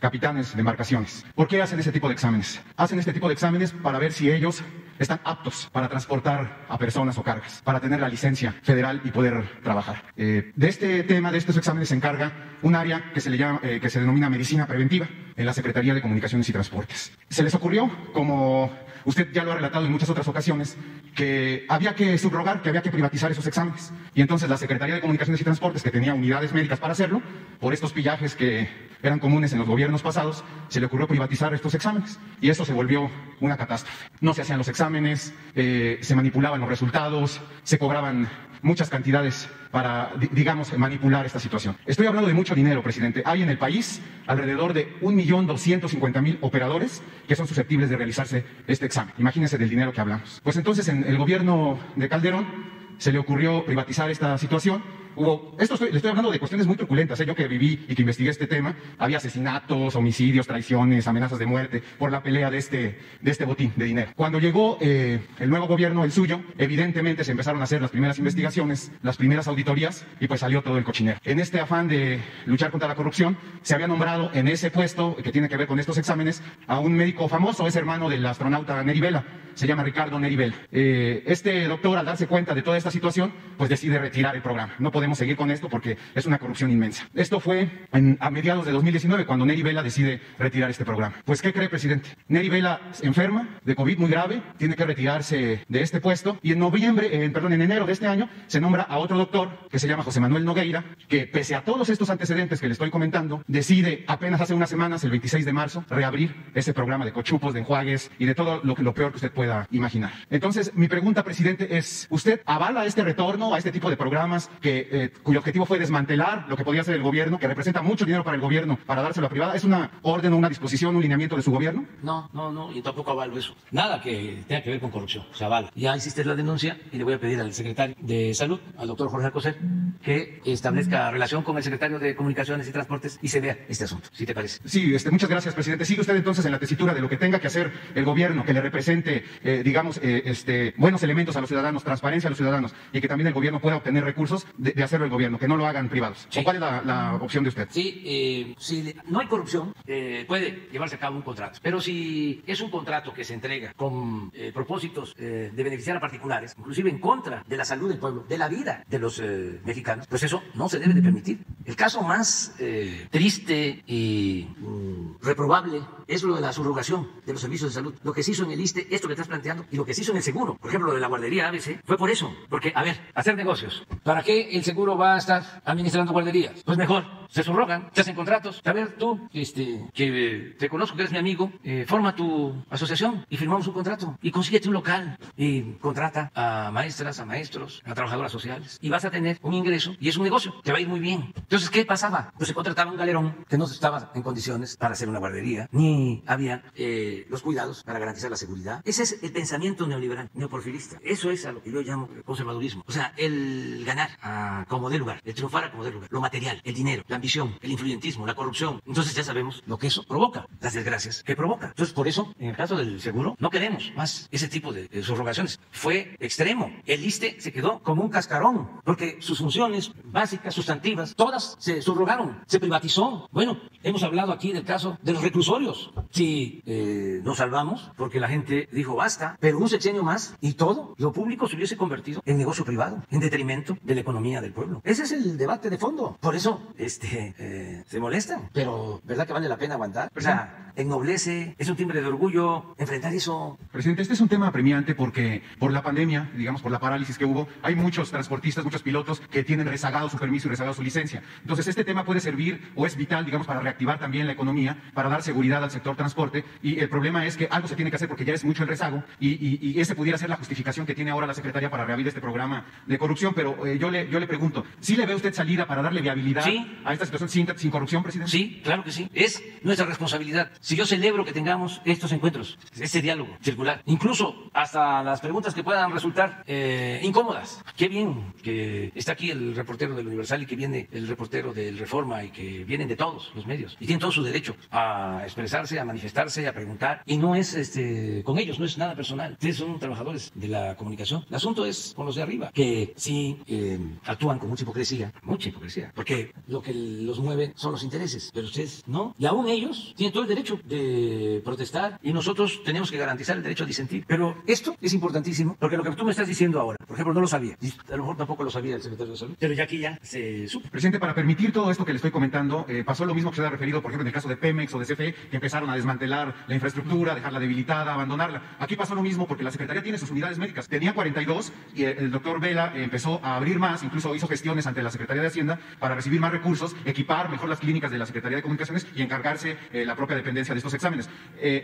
capitanes de embarcaciones. ¿Por qué hacen ese tipo de exámenes? Hacen este tipo de exámenes para ver si ellos están aptos para transportar a personas o cargas, para tener la licencia federal y poder trabajar. De este tema, de estos exámenes, se encarga un área que se denomina Medicina Preventiva en la Secretaría de Comunicaciones y Transportes. Se les ocurrió, como usted ya lo ha relatado en muchas otras ocasiones, que había que subrogar, que había que privatizar esos exámenes. Y entonces la Secretaría de Comunicaciones y Transportes, que tenía unidades médicas para hacerlo, por estos pillajes que eran comunes en los gobiernos pasados, se le ocurrió privatizar estos exámenes. Y eso se volvió una catástrofe. No se hacían los exámenes, se manipulaban los resultados, se cobraban muchas cantidades para, digamos, manipular esta situación. Estoy hablando de mucho dinero, presidente. Hay en el país alrededor de 1.250.000 operadores que son susceptibles de realizarse este examen. Imagínense del dinero que hablamos. Pues entonces, en el gobierno de Calderón se le ocurrió privatizar esta situación. Le estoy hablando de cuestiones muy truculentas. Yo que viví y que investigué este tema, había asesinatos, homicidios, traiciones, amenazas de muerte por la pelea de este botín de dinero. Cuando llegó el nuevo gobierno, el suyo, evidentemente se empezaron a hacer las primeras investigaciones, las primeras auditorías, y pues salió todo el cochinero. En este afán de luchar contra la corrupción, se había nombrado en ese puesto que tiene que ver con estos exámenes a un médico famoso, es hermano del astronauta Neri Vela, se llama Ricardo Neri Vela. Este doctor, al darse cuenta de toda esta situación, pues decide retirar el programa. No podemos seguir con esto porque es una corrupción inmensa. Esto fue a mediados de 2019 cuando Neri Vela decide retirar este programa. Pues, ¿qué cree, presidente? Neri Vela enferma de COVID muy grave, tiene que retirarse de este puesto y en enero de este año se nombra a otro doctor que se llama José Manuel Nogueira, que pese a todos estos antecedentes que le estoy comentando, decide apenas hace unas semanas, el 26 de marzo, reabrir ese programa de cochupos, de enjuagues y de todo lo peor que usted pueda imaginar. Entonces, mi pregunta, presidente, es: ¿usted avala este retorno a este tipo de programas cuyo objetivo fue desmantelar lo que podía hacer el gobierno, que representa mucho dinero para el gobierno, para dárselo a privada? ¿Es una orden o una disposición, un lineamiento de su gobierno? No, y tampoco avalo eso. Nada que tenga que ver con corrupción, se avala. Ya hiciste la denuncia y le voy a pedir al secretario de Salud, al doctor Jorge Alcocer, que establezca relación con el secretario de Comunicaciones y Transportes y se vea este asunto, ¿sí te parece? Sí, muchas gracias, presidente. Sigue usted entonces en la tesitura de lo que tenga que hacer el gobierno, que le represente, buenos elementos a los ciudadanos, transparencia a los ciudadanos, y que también el gobierno pueda obtener recursos de hacerlo el gobierno, que no lo hagan privados. Sí. ¿O cuál es la opción de usted? Sí, si no hay corrupción, puede llevarse a cabo un contrato. Pero si es un contrato que se entrega con propósitos de beneficiar a particulares, inclusive en contra de la salud del pueblo, de la vida de los mexicanos, pues eso no se debe de permitir. El caso más triste y reprobable es lo de la subrogación de los servicios de salud. Lo que se hizo en el ISSSTE, esto que estás planteando, y lo que se hizo en el seguro, por ejemplo, lo de la guardería ABC, fue por eso. Porque, a ver, hacer negocios. ¿Para qué el seguro va a estar administrando guarderías? Pues mejor, se subrogan, se hacen contratos. A ver, tú, que te conozco, que eres mi amigo, forma tu asociación y firmamos un contrato. Y consíguete un local y contrata a maestras, a maestros, a trabajadoras sociales. Y vas a tener un ingreso y es un negocio. Te va a ir muy bien. Entonces, ¿qué pasaba? Pues se contrataba un galerón que no estaba en condiciones para hacer una guardería, ni había los cuidados para garantizar la seguridad. Ese es el pensamiento neoliberal, neoporfirista. Eso es a lo que yo llamo conservadurismo. O sea, el ganar como dé lugar, el triunfar a como dé lugar, lo material, el dinero, la ambición, el influyentismo, la corrupción. Entonces ya sabemos lo que eso provoca, las desgracias que provoca. Entonces por eso, en el caso del seguro, no queremos más ese tipo de subrogaciones. Fue extremo. El ISSSTE se quedó como un cascarón, porque sus funciones básicas, sustantivas, todas se subrogaron, se privatizó. Bueno, hemos hablado aquí del caso de los reclusorios. Si nos salvamos, porque la gente dijo basta, pero un sexenio más y todo lo público se hubiese convertido en negocio privado, en detrimento de la economía del pueblo. Ese es el debate de fondo. Por eso se molestan, pero ¿verdad que vale la pena aguantar? O sea, ennoblece, es un timbre de orgullo enfrentar eso. Presidente, este es un tema apremiante porque por la pandemia, digamos, por la parálisis que hubo, hay muchos transportistas, muchos pilotos que tienen rezagado su permiso y rezagado su licencia. Entonces, este tema puede servir o es vital, digamos, para reactivar también la economía, para dar seguridad al sector transporte. Y el problema es que algo se tiene que hacer porque ya es mucho el rezago y ese pudiera ser la justificación que tiene ahora la Secretaría para reabrir este programa de corrupción. Pero yo le pregunto, ¿sí le ve usted salida para darle viabilidad a esta situación sin corrupción, presidente? Sí, claro que sí. Es nuestra responsabilidad. Si yo celebro que tengamos estos encuentros, este diálogo circular, incluso hasta las preguntas que puedan resultar incómodas. Qué bien que está aquí el reportero del Universal y que viene el reportero del Reforma y que vienen de todos los medios y tienen todo su derecho a expresarse, a manifestarse, a preguntar. Y no es con ellos, no es nada personal. Ustedes son trabajadores de la comunicación. El asunto es con los de arriba, que sí actúan con mucha hipocresía, porque lo que los mueve son los intereses, pero ustedes no. Y aún ellos tienen todo el derecho de protestar y nosotros tenemos que garantizar el derecho a disentir. Pero esto es importantísimo, porque lo que tú me estás diciendo ahora, por ejemplo, no lo sabía, y a lo mejor tampoco lo sabía el secretario de Salud, pero ya aquí ya se supo. Presidente, para permitir todo esto que le estoy comentando, pasó lo mismo que se ha referido, por ejemplo, en el caso de Pemex o de CFE, que empezaron a desmantelar la infraestructura, dejarla debilitada, abandonarla. Aquí pasó lo mismo porque la Secretaría tiene sus unidades médicas. Tenía 42 y el doctor Vela empezó a abrir más, incluso hizo gestiones ante la Secretaría de Hacienda para recibir más recursos, equipar mejor las clínicas de la Secretaría de Comunicaciones y encargarse la propia dependencia de estos exámenes.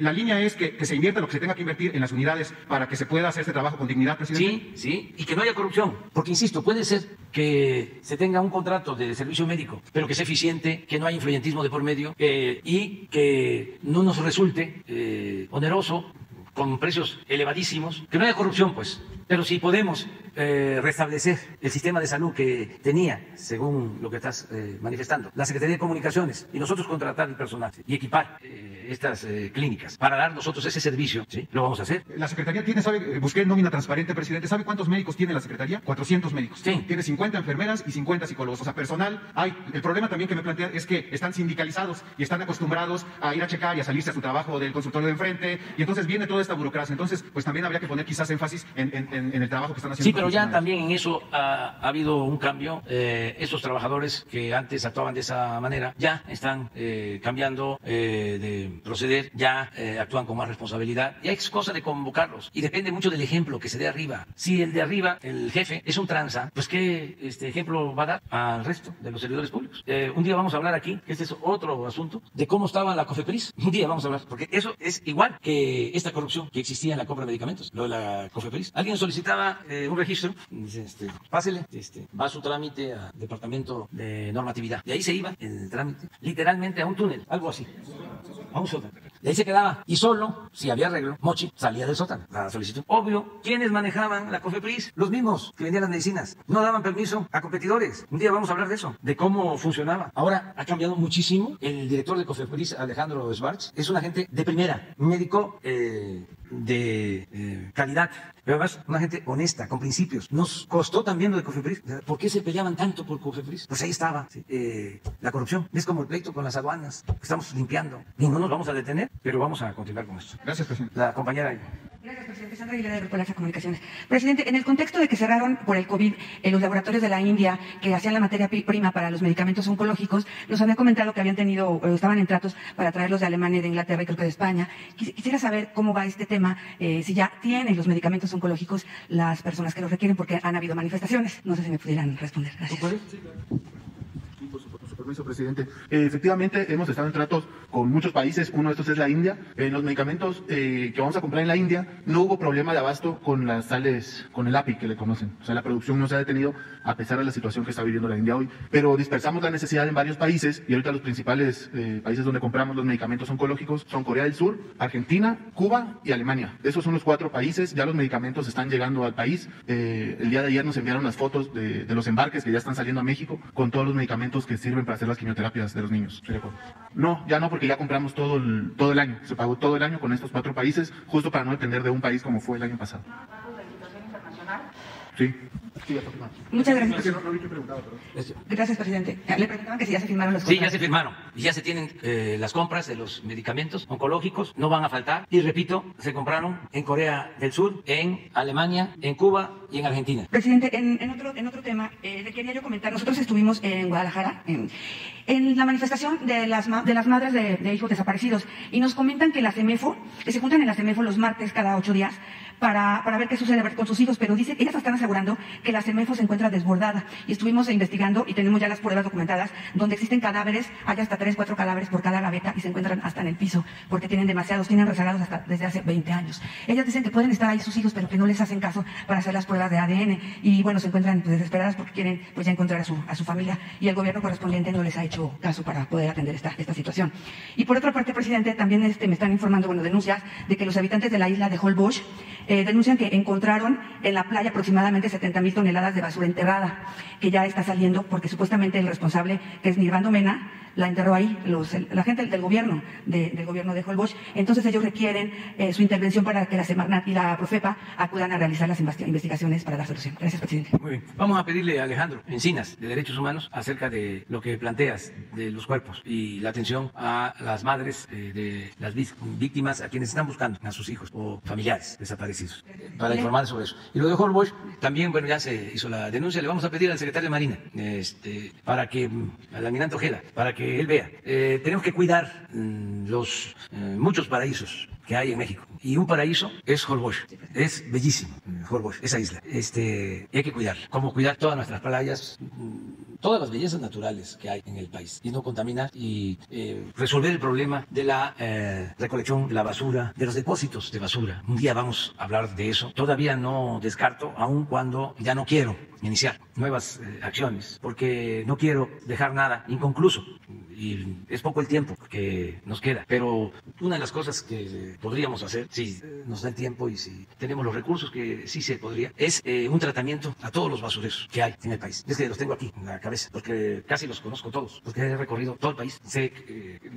La línea es que se invierta lo que se tenga que invertir en las unidades para que se pueda hacer este trabajo con dignidad, presidente. Sí, y que no haya corrupción, porque insisto, puede ser que se tenga un contrato de servicio médico, pero que sea eficiente, que no haya influyentismo de por medio y que no nos resulte oneroso, con precios elevadísimos, que no haya corrupción, pues. Pero si podemos restablecer el sistema de salud que tenía, según lo que estás manifestando, la Secretaría de Comunicaciones, y nosotros contratar el personal y equipar estas clínicas para dar nosotros ese servicio, ¿sí? Lo vamos a hacer. La Secretaría tiene, busqué nómina transparente, presidente, ¿sabe cuántos médicos tiene la Secretaría? 400 médicos. Sí. Tiene 50 enfermeras y 50 psicólogos, o sea, personal hay. El problema también que me plantean es que están sindicalizados y están acostumbrados a ir a checar y a salirse a su trabajo del consultorio de enfrente, y entonces viene toda esta burocracia. Entonces, pues también habría que poner quizás énfasis en el trabajo que están haciendo. Sí, pero ya también en eso ha habido un cambio. Esos trabajadores que antes actuaban de esa manera ya están cambiando de proceder, ya actúan con más responsabilidad. Y es cosa de convocarlos. Y depende mucho del ejemplo que se dé arriba. Si el de arriba, el jefe, es un tranza, pues ¿qué ejemplo va a dar al resto de los servidores públicos? Un día vamos a hablar aquí, que este es otro asunto, de cómo estaba la COFEPRIS. Un día vamos a hablar, porque eso es igual que esta corrupción que existía en la compra de medicamentos, lo de la COFEPRIS. Alguien solicitaba un registro, dice, pásele, va a su trámite al departamento de normatividad. Y ahí se iba el trámite, literalmente a un túnel, algo así, a un sótano. Y ahí se quedaba. Y solo, si había arreglo, Mochi salía del sótano, la solicitud. Obvio, ¿quiénes manejaban la COFEPRIS? Los mismos que vendían las medicinas. No daban permiso a competidores. Un día vamos a hablar de eso, de cómo funcionaba. Ahora ha cambiado muchísimo. El director de COFEPRIS, Alejandro Schwartz, es una gente de primera, un médico de calidad, pero además una gente honesta, con principios. Nos costó también lo de COFEPRIS. ¿Por qué se peleaban tanto por COFEPRIS? Pues ahí estaba la corrupción. Es como el pleito con las aduanas. Estamos limpiando y no nos vamos a detener, pero vamos a continuar con esto. Gracias, presidente. La compañera. Gracias, presidente. Sandra Aguilera, de Grupo Laxa Comunicaciones. Presidente, en el contexto de que cerraron por el COVID los laboratorios de la India que hacían la materia prima para los medicamentos oncológicos, nos habían comentado que habían tenido, estaban en tratos para traerlos de Alemania, de Inglaterra y creo que de España. Quisiera saber cómo va este tema, si ya tienen los medicamentos oncológicos las personas que los requieren, porque han habido manifestaciones. No sé si me pudieran responder. Gracias. Permiso, presidente. Efectivamente, hemos estado en tratos con muchos países. Uno de estos es la India. En los medicamentos que vamos a comprar en la India no hubo problema de abasto con las sales, con el API que le conocen. O sea, la producción no se ha detenido a pesar de la situación que está viviendo la India hoy. Pero dispersamos la necesidad en varios países y ahorita los principales países donde compramos los medicamentos oncológicos son Corea del Sur, Argentina, Cuba y Alemania. Esos son los 4 países. Ya los medicamentos están llegando al país. El día de ayer nos enviaron las fotos de los embarques que ya están saliendo a México con todos los medicamentos que sirven para hacer las quimioterapias de los niños. No, ya no, porque ya compramos todo el año. Se pagó todo el año con estos 4 países, justo para no depender de un país como fue el año pasado. Sí. Muchas gracias. Gracias, presidente. Le preguntaban que si ya se firmaron los Sí, ya se firmaron y ya se tienen las compras de los medicamentos oncológicos, no van a faltar. Y repito, se compraron en Corea del Sur, en Alemania, en Cuba y en Argentina. Presidente, en otro tema, le quería yo comentar, nosotros estuvimos en Guadalajara en la manifestación de las madres de hijos desaparecidos y nos comentan que la CEMEFO, que se juntan en la CEMEFO los martes cada 8 días para ver qué sucede con sus hijos, pero dice, ellas están asegurando que la CEMEFO se encuentra desbordada y estuvimos investigando y tenemos ya las pruebas documentadas donde existen cadáveres, hay hasta 3, 4 cadáveres por cada gaveta y se encuentran hasta en el piso porque tienen rezagados hasta desde hace 20 años. Ellas dicen que pueden estar ahí sus hijos, pero que no les hacen caso para hacer las pruebas de ADN y bueno, se encuentran pues, desesperadas porque quieren pues ya encontrar a su familia y el gobierno correspondiente no les ha hecho caso para poder atender esta situación. Y por otra parte, presidente, también me están informando, denuncias de que los habitantes de la isla de Holbox denuncian que encontraron en la playa aproximadamente 70,000 toneladas de basura enterrada, que ya está saliendo porque supuestamente el responsable, que es Nirvando Mena, la enterró ahí, la gente del gobierno, del gobierno de Holbox. Entonces ellos requieren su intervención para que la Semarnat y la Profepa acudan a realizar las investigaciones para dar solución. Gracias, presidente. Muy bien. Vamos a pedirle a Alejandro Encinas, de Derechos Humanos, acerca de lo que planteas de los cuerpos y la atención a las madres de las víctimas, a quienes están buscando a sus hijos o familiares desaparecidos, para informar sobre eso. Y lo de Holbox, también, ya se hizo la denuncia, le vamos a pedir al secretario de Marina, para que, al almirante Ojeda, para que él vea. Tenemos que cuidar los muchos paraísos que hay en México. Y un paraíso es Holbox. Es bellísimo, Holbox, esa isla. Y hay que cuidarla. Como cuidar todas nuestras playas, todas las bellezas naturales que hay en el país. Y no contaminar y resolver el problema de la recolección de la basura, de los depósitos de basura. Un día vamos a hablar de eso. Todavía no descarto, aun cuando ya no quiero iniciar nuevas acciones, porque no quiero dejar nada inconcluso. Y es poco el tiempo que nos queda. Pero una de las cosas que podríamos hacer, si nos da el tiempo y si tenemos los recursos, que sí se podría, es un tratamiento a todos los basureros que hay en el país. Es que los tengo aquí en la cabeza, porque casi los conozco todos, porque he recorrido todo el país. Sé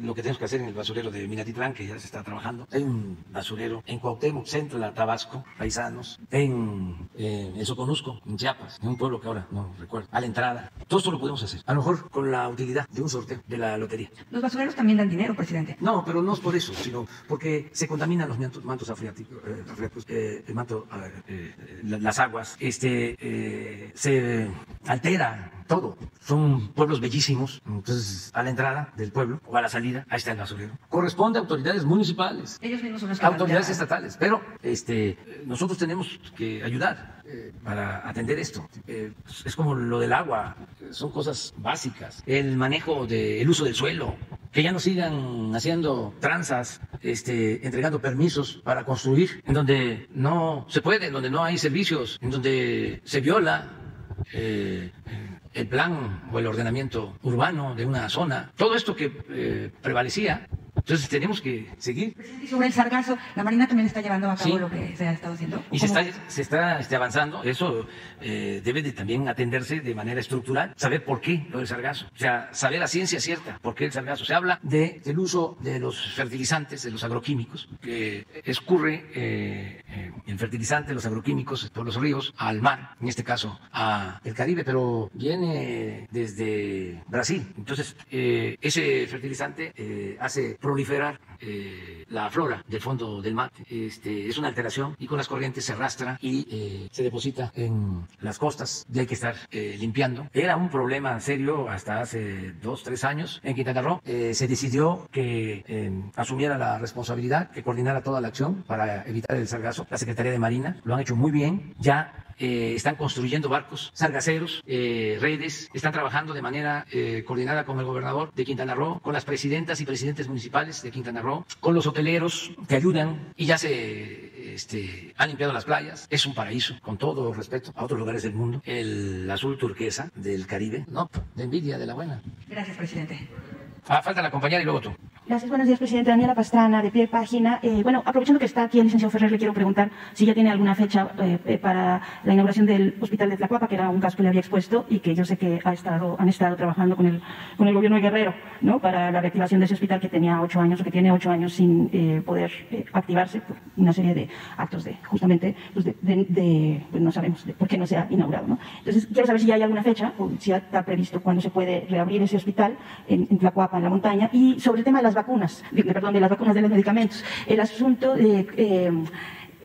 lo que tenemos que hacer en el basurero de Minatitlán, que ya se está trabajando. Hay un basurero en Cuauhtémoc, centro de Tabasco, paisanos, en Soconusco, en Chiapas, en un pueblo que ahora no recuerdo, a la entrada. Todo esto lo podemos hacer, a lo mejor con la utilidad de un sorteo de la lotería. Los basureros también dan dinero, presidente. No, pero no es por eso, sino porque se contaminan los mantos freáticos, las aguas, se altera todo. Son pueblos bellísimos, entonces a la entrada del pueblo o a la salida, ahí está el basurero. Corresponde a autoridades municipales, ellos mismos son los que autoridades estatales, pero nosotros tenemos que ayudar para atender esto. Es como lo del agua, son cosas básicas. El manejo del uso del suelo, que ya no sigan haciendo tranzas, entregando permisos para construir en donde no se puede, en donde no hay servicios, en donde se viola el plan o el ordenamiento urbano de una zona. Todo esto que prevalecía. Entonces tenemos que seguir. Y sobre el sargazo, la Marina también está llevando a cabo lo que se ha estado haciendo. Y se está avanzando. Eso debe de también atenderse de manera estructural. Saber por qué lo del sargazo. O sea, saber a ciencia cierta por qué el sargazo. Se habla del uso de los fertilizantes, de los agroquímicos, que escurre el fertilizante, los agroquímicos por los ríos al mar, en este caso al Caribe, pero viene desde Brasil. Entonces, ese fertilizante hace proliferar la flora del fondo del mar. Es una alteración y con las corrientes se arrastra y se deposita en las costas y hay que estar limpiando. Era un problema serio hasta hace 2, 3 años. En Quintana Roo se decidió que asumiera la responsabilidad, que coordinara toda la acción para evitar el sargazo. La Secretaría de Marina lo han hecho muy bien. Ya están construyendo barcos sargaceros, redes, están trabajando de manera coordinada con el gobernador de Quintana Roo, con las presidentas y presidentes municipales de Quintana Roo, con los hoteleros que ayudan y ya se han limpiado las playas. Es un paraíso, con todo respeto a otros lugares del mundo. El azul turquesa del Caribe, no, de envidia de la buena. Gracias, presidente. Falta la compañera y luego tú. Gracias, buenos días, presidente. Daniela Pastrana, de Pie de Página. Bueno, aprovechando que está aquí el licenciado Ferrer, le quiero preguntar si ya tiene alguna fecha para la inauguración del hospital de Tlacuapa, que era un caso que le había expuesto y que yo sé que han estado trabajando con el gobierno de Guerrero, ¿no? Para la reactivación de ese hospital que tenía 8 años o que tiene 8 años sin poder activarse por una serie de actos de, justamente, pues pues no sabemos por qué no se ha inaugurado, ¿no? Entonces, quiero saber si ya hay alguna fecha o si está previsto cuándo se puede reabrir ese hospital en Tlacuapa, en la montaña. Y sobre el tema de las vacunas, de las vacunas de los medicamentos, el asunto de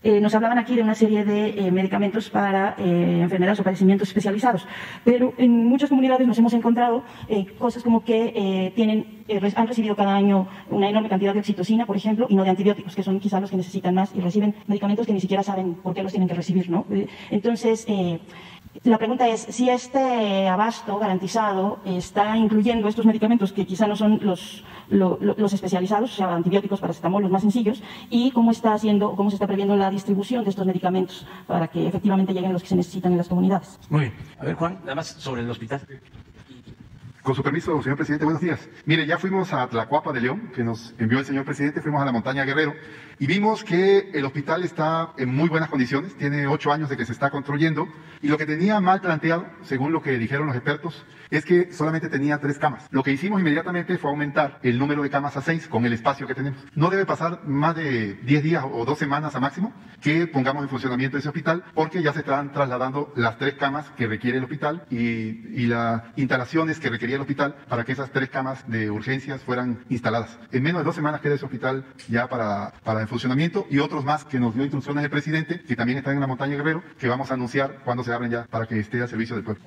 nos hablaban aquí de una serie de medicamentos para enfermedades o padecimientos especializados, pero en muchas comunidades nos hemos encontrado cosas como que han recibido cada año una enorme cantidad de oxitocina, por ejemplo, y no de antibióticos, que son quizás los que necesitan más, y reciben medicamentos que ni siquiera saben por qué los tienen que recibir, ¿no? Entonces, la pregunta es si este abasto garantizado está incluyendo estos medicamentos que quizá no son los especializados, o sea, antibióticos, paracetamol, los más sencillos, y cómo se está previendo la distribución de estos medicamentos para que efectivamente lleguen los que se necesitan en las comunidades. Muy bien. A ver, Juan, nada más sobre el hospital. Con su permiso, señor presidente, buenos días. Mire, ya fuimos a Tlacuapa de León, que nos envió el señor presidente, fuimos a la montaña Guerrero y vimos que el hospital está en muy buenas condiciones, tiene 8 años de que se está construyendo y lo que tenía mal planteado, según lo que dijeron los expertos, es que solamente tenía 3 camas. Lo que hicimos inmediatamente fue aumentar el número de camas a 6 con el espacio que tenemos. No debe pasar más de 10 días o 2 semanas a máximo que pongamos en funcionamiento ese hospital porque ya se están trasladando las 3 camas que requiere el hospital y las instalaciones que requería el hospital para que esas 3 camas de urgencias fueran instaladas. En menos de 2 semanas queda ese hospital ya para en funcionamiento y otros más que nos dio instrucciones el presidente, que también están en la montaña Guerrero, que vamos a anunciar cuando se abren ya para que esté al servicio del pueblo.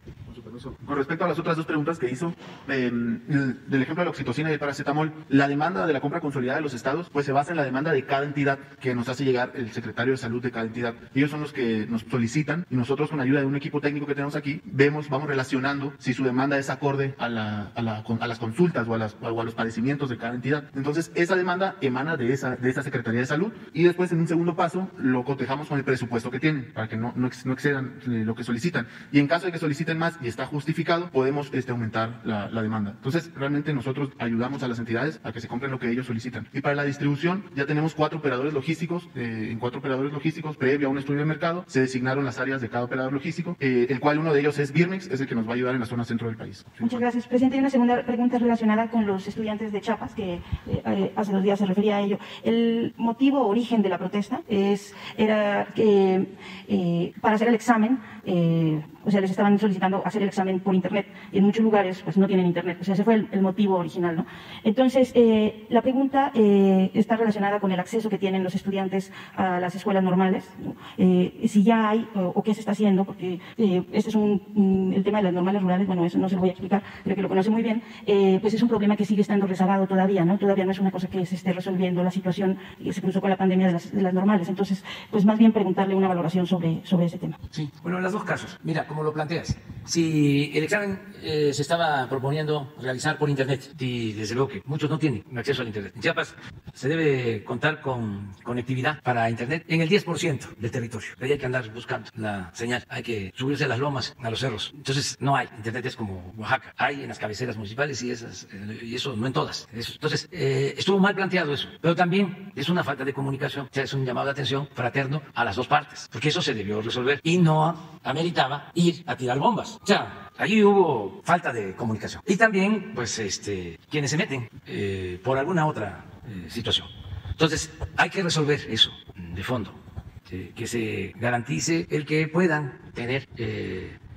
Con respecto a las otras 2 preguntas que hizo, del ejemplo de la oxitocina y el paracetamol, la demanda de la compra consolidada de los estados pues se basa en la demanda de cada entidad que nos hace llegar el secretario de salud de cada entidad. Ellos son los que nos solicitan y nosotros con ayuda de un equipo técnico que tenemos aquí, vamos relacionando si su demanda es acorde a las consultas o a los padecimientos de cada entidad. Entonces, esa demanda emana de esa Secretaría de Salud y después en un segundo paso lo cotejamos con el presupuesto que tienen para que no excedan lo que solicitan. Y en caso de que soliciten más y está justificado, podemos aumentar la demanda. Entonces, realmente nosotros ayudamos a las entidades a que se compren lo que ellos solicitan. Y para la distribución, ya tenemos 4 operadores logísticos. En 4 operadores logísticos, previo a un estudio de mercado, se designaron las áreas de cada operador logístico, el cual uno de ellos es Birmex, es el que nos va a ayudar en la zona centro del país. Muchas gracias, presidente. Y una segunda pregunta relacionada con los estudiantes de Chiapas, que hace 2 días se refería a ello. El motivo o origen de la protesta era que para hacer el examen, o sea, les estaban solicitando hacer el examen por internet. Y en muchos lugares pues no tienen internet. O sea, ese fue el motivo original, ¿no? Entonces, la pregunta está relacionada con el acceso que tienen los estudiantes a las escuelas normales, ¿no? Si ya hay o qué se está haciendo, porque este es el tema de las normales rurales, bueno, eso no se lo voy a explicar, pero que lo conoce muy bien, pues es un problema que sigue estando rezagado todavía, ¿no? Todavía no es una cosa que se esté resolviendo la situación que se cruzó con la pandemia de las normales. Entonces, pues más bien preguntarle una valoración sobre ese tema. Sí, bueno, en los 2 casos, mira, como lo planteas, si el examen se estaba proponiendo realizar por internet, y desde luego que muchos no tienen acceso al internet. En Chiapas se debe contar con conectividad para internet en el 10% del territorio. Ahí hay que andar buscando la señal, hay que subirse a las lomas, a los cerros. Entonces no hay internet, es como Oaxaca, hay en las cabeceras municipales y eso no en todas. Entonces estuvo mal planteado eso, pero también es una falta de comunicación, o sea, es un llamado de atención fraterno a las 2 partes, porque eso se debió resolver y no ameritaba ir a tirar bombas. O sea, allí hubo falta de comunicación. Y también, pues, quienes se meten por alguna otra situación. Entonces, hay que resolver eso de fondo, que se garantice el que puedan tener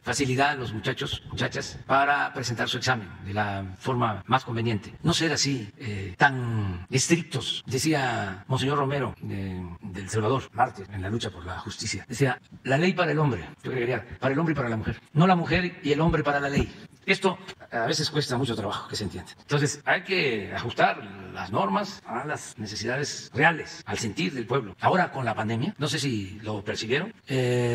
facilidad los muchachas para presentar su examen de la forma más conveniente. No ser así tan estrictos. Decía Monseñor Romero del Salvador, mártir en la lucha por la justicia. Decía, la ley para el hombre, yo agregaría, para el hombre y para la mujer. No la mujer y el hombre para la ley. Esto a veces cuesta mucho trabajo que se entienda. Entonces hay que ajustar las normas a las necesidades reales, al sentir del pueblo. Ahora con la pandemia, no sé si lo percibieron,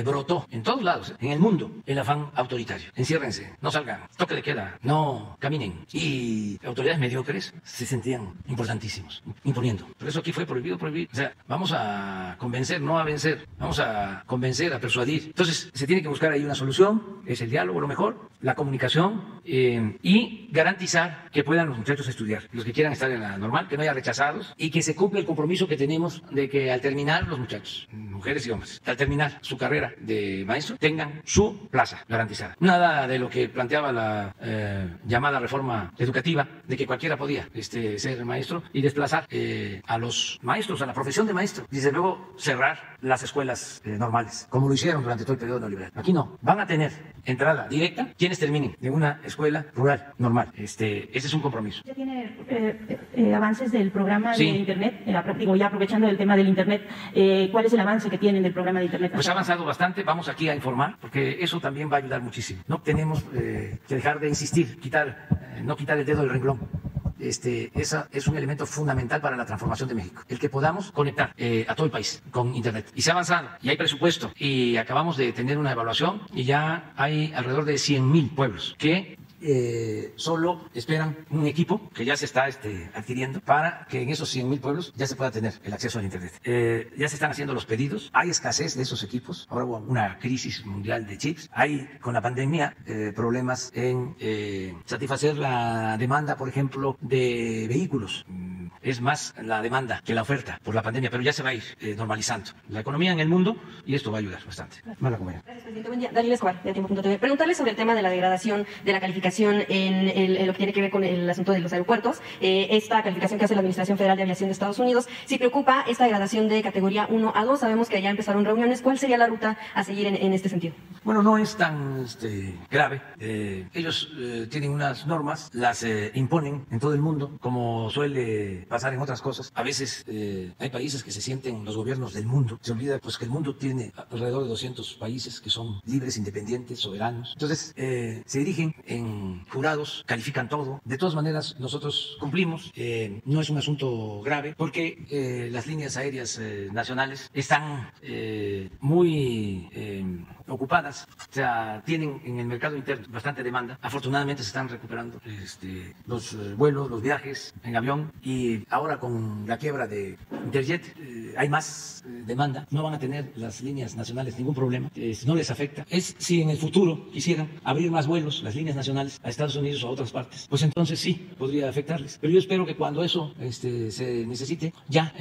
brotó en todos lados, en el mundo, el afán autoritario. Enciérrense, no salgan, toque de queda, no caminen. Y autoridades mediocres se sentían importantísimos, imponiendo. Por eso aquí fue prohibido prohibir. O sea, vamos a convencer, no a vencer. Vamos a convencer, a persuadir. Entonces se tiene que buscar ahí una solución, es el diálogo lo mejor, la comunicación y garantizar que puedan los muchachos estudiar, los que quieran estar en la normal. normal, que no haya rechazados y que se cumpla el compromiso que tenemos de que al terminar los muchachos, mujeres y hombres, al terminar su carrera de maestro, tengan su plaza garantizada. Nada de lo que planteaba la llamada reforma educativa, de que cualquiera podía ser maestro y desplazar a los maestros, a la profesión de maestro. Y desde luego cerrar las escuelas normales, como lo hicieron durante todo el periodo neoliberal. Aquí no, van a tener entrada directa quienes terminen de una escuela rural normal. Ese es un compromiso. ¿Ya tiene avances del programa Sí. de Internet? Digo, ya aprovechando el tema del Internet, ¿cuál es el avance que tienen del programa de Internet? Pues ha avanzado bastante, vamos aquí a informar, porque eso también va a ayudar muchísimo. No tenemos que dejar de insistir, no quitar el dedo del renglón. Esa es un elemento fundamental para la transformación de México, el que podamos conectar a todo el país con Internet. Y se ha avanzado, y hay presupuesto, y acabamos de tener una evaluación, y ya hay alrededor de 100,000 pueblos que solo esperan un equipo que ya se está adquiriendo para que en esos 100,000 pueblos ya se pueda tener el acceso al Internet. Ya se están haciendo los pedidos, hay escasez de esos equipos, ahora hubo una crisis mundial de chips, hay con la pandemia problemas en satisfacer la demanda, por ejemplo, de vehículos. Es más la demanda que la oferta por la pandemia, pero ya se va a ir normalizando la economía en el mundo y esto va a ayudar bastante. Mala comunidad. Gracias, presidente. Buen día. Dalila Escobar, de Tiempo.tv. Preguntarle sobre el tema de la degradación de la calificación en lo que tiene que ver con el asunto de los aeropuertos. Esta calificación que hace la Administración Federal de Aviación de Estados Unidos. Si preocupa esta degradación de categoría 1 a 2, sabemos que ya empezaron reuniones. ¿Cuál sería la ruta a seguir en este sentido? Bueno, no es tan grave. Ellos tienen unas normas, las imponen en todo el mundo, como suele pasar en otras cosas. A veces hay países que se sienten los gobiernos del mundo. Se olvida pues que el mundo tiene alrededor de 200 países que son libres, independientes, soberanos. Entonces se dirigen en jurados, califican todo. De todas maneras, nosotros cumplimos. No es un asunto grave porque las líneas aéreas nacionales están muy ocupadas. O sea, tienen en el mercado interno bastante demanda. Afortunadamente se están recuperando los vuelos, los viajes en avión, y ahora con la quiebra de Interjet hay más demanda. No van a tener las líneas nacionales ningún problema, no les afecta. Es si en el futuro quisieran abrir más vuelos, las líneas nacionales, a Estados Unidos o a otras partes, pues entonces sí, podría afectarles. Pero yo espero que cuando eso se necesite, ya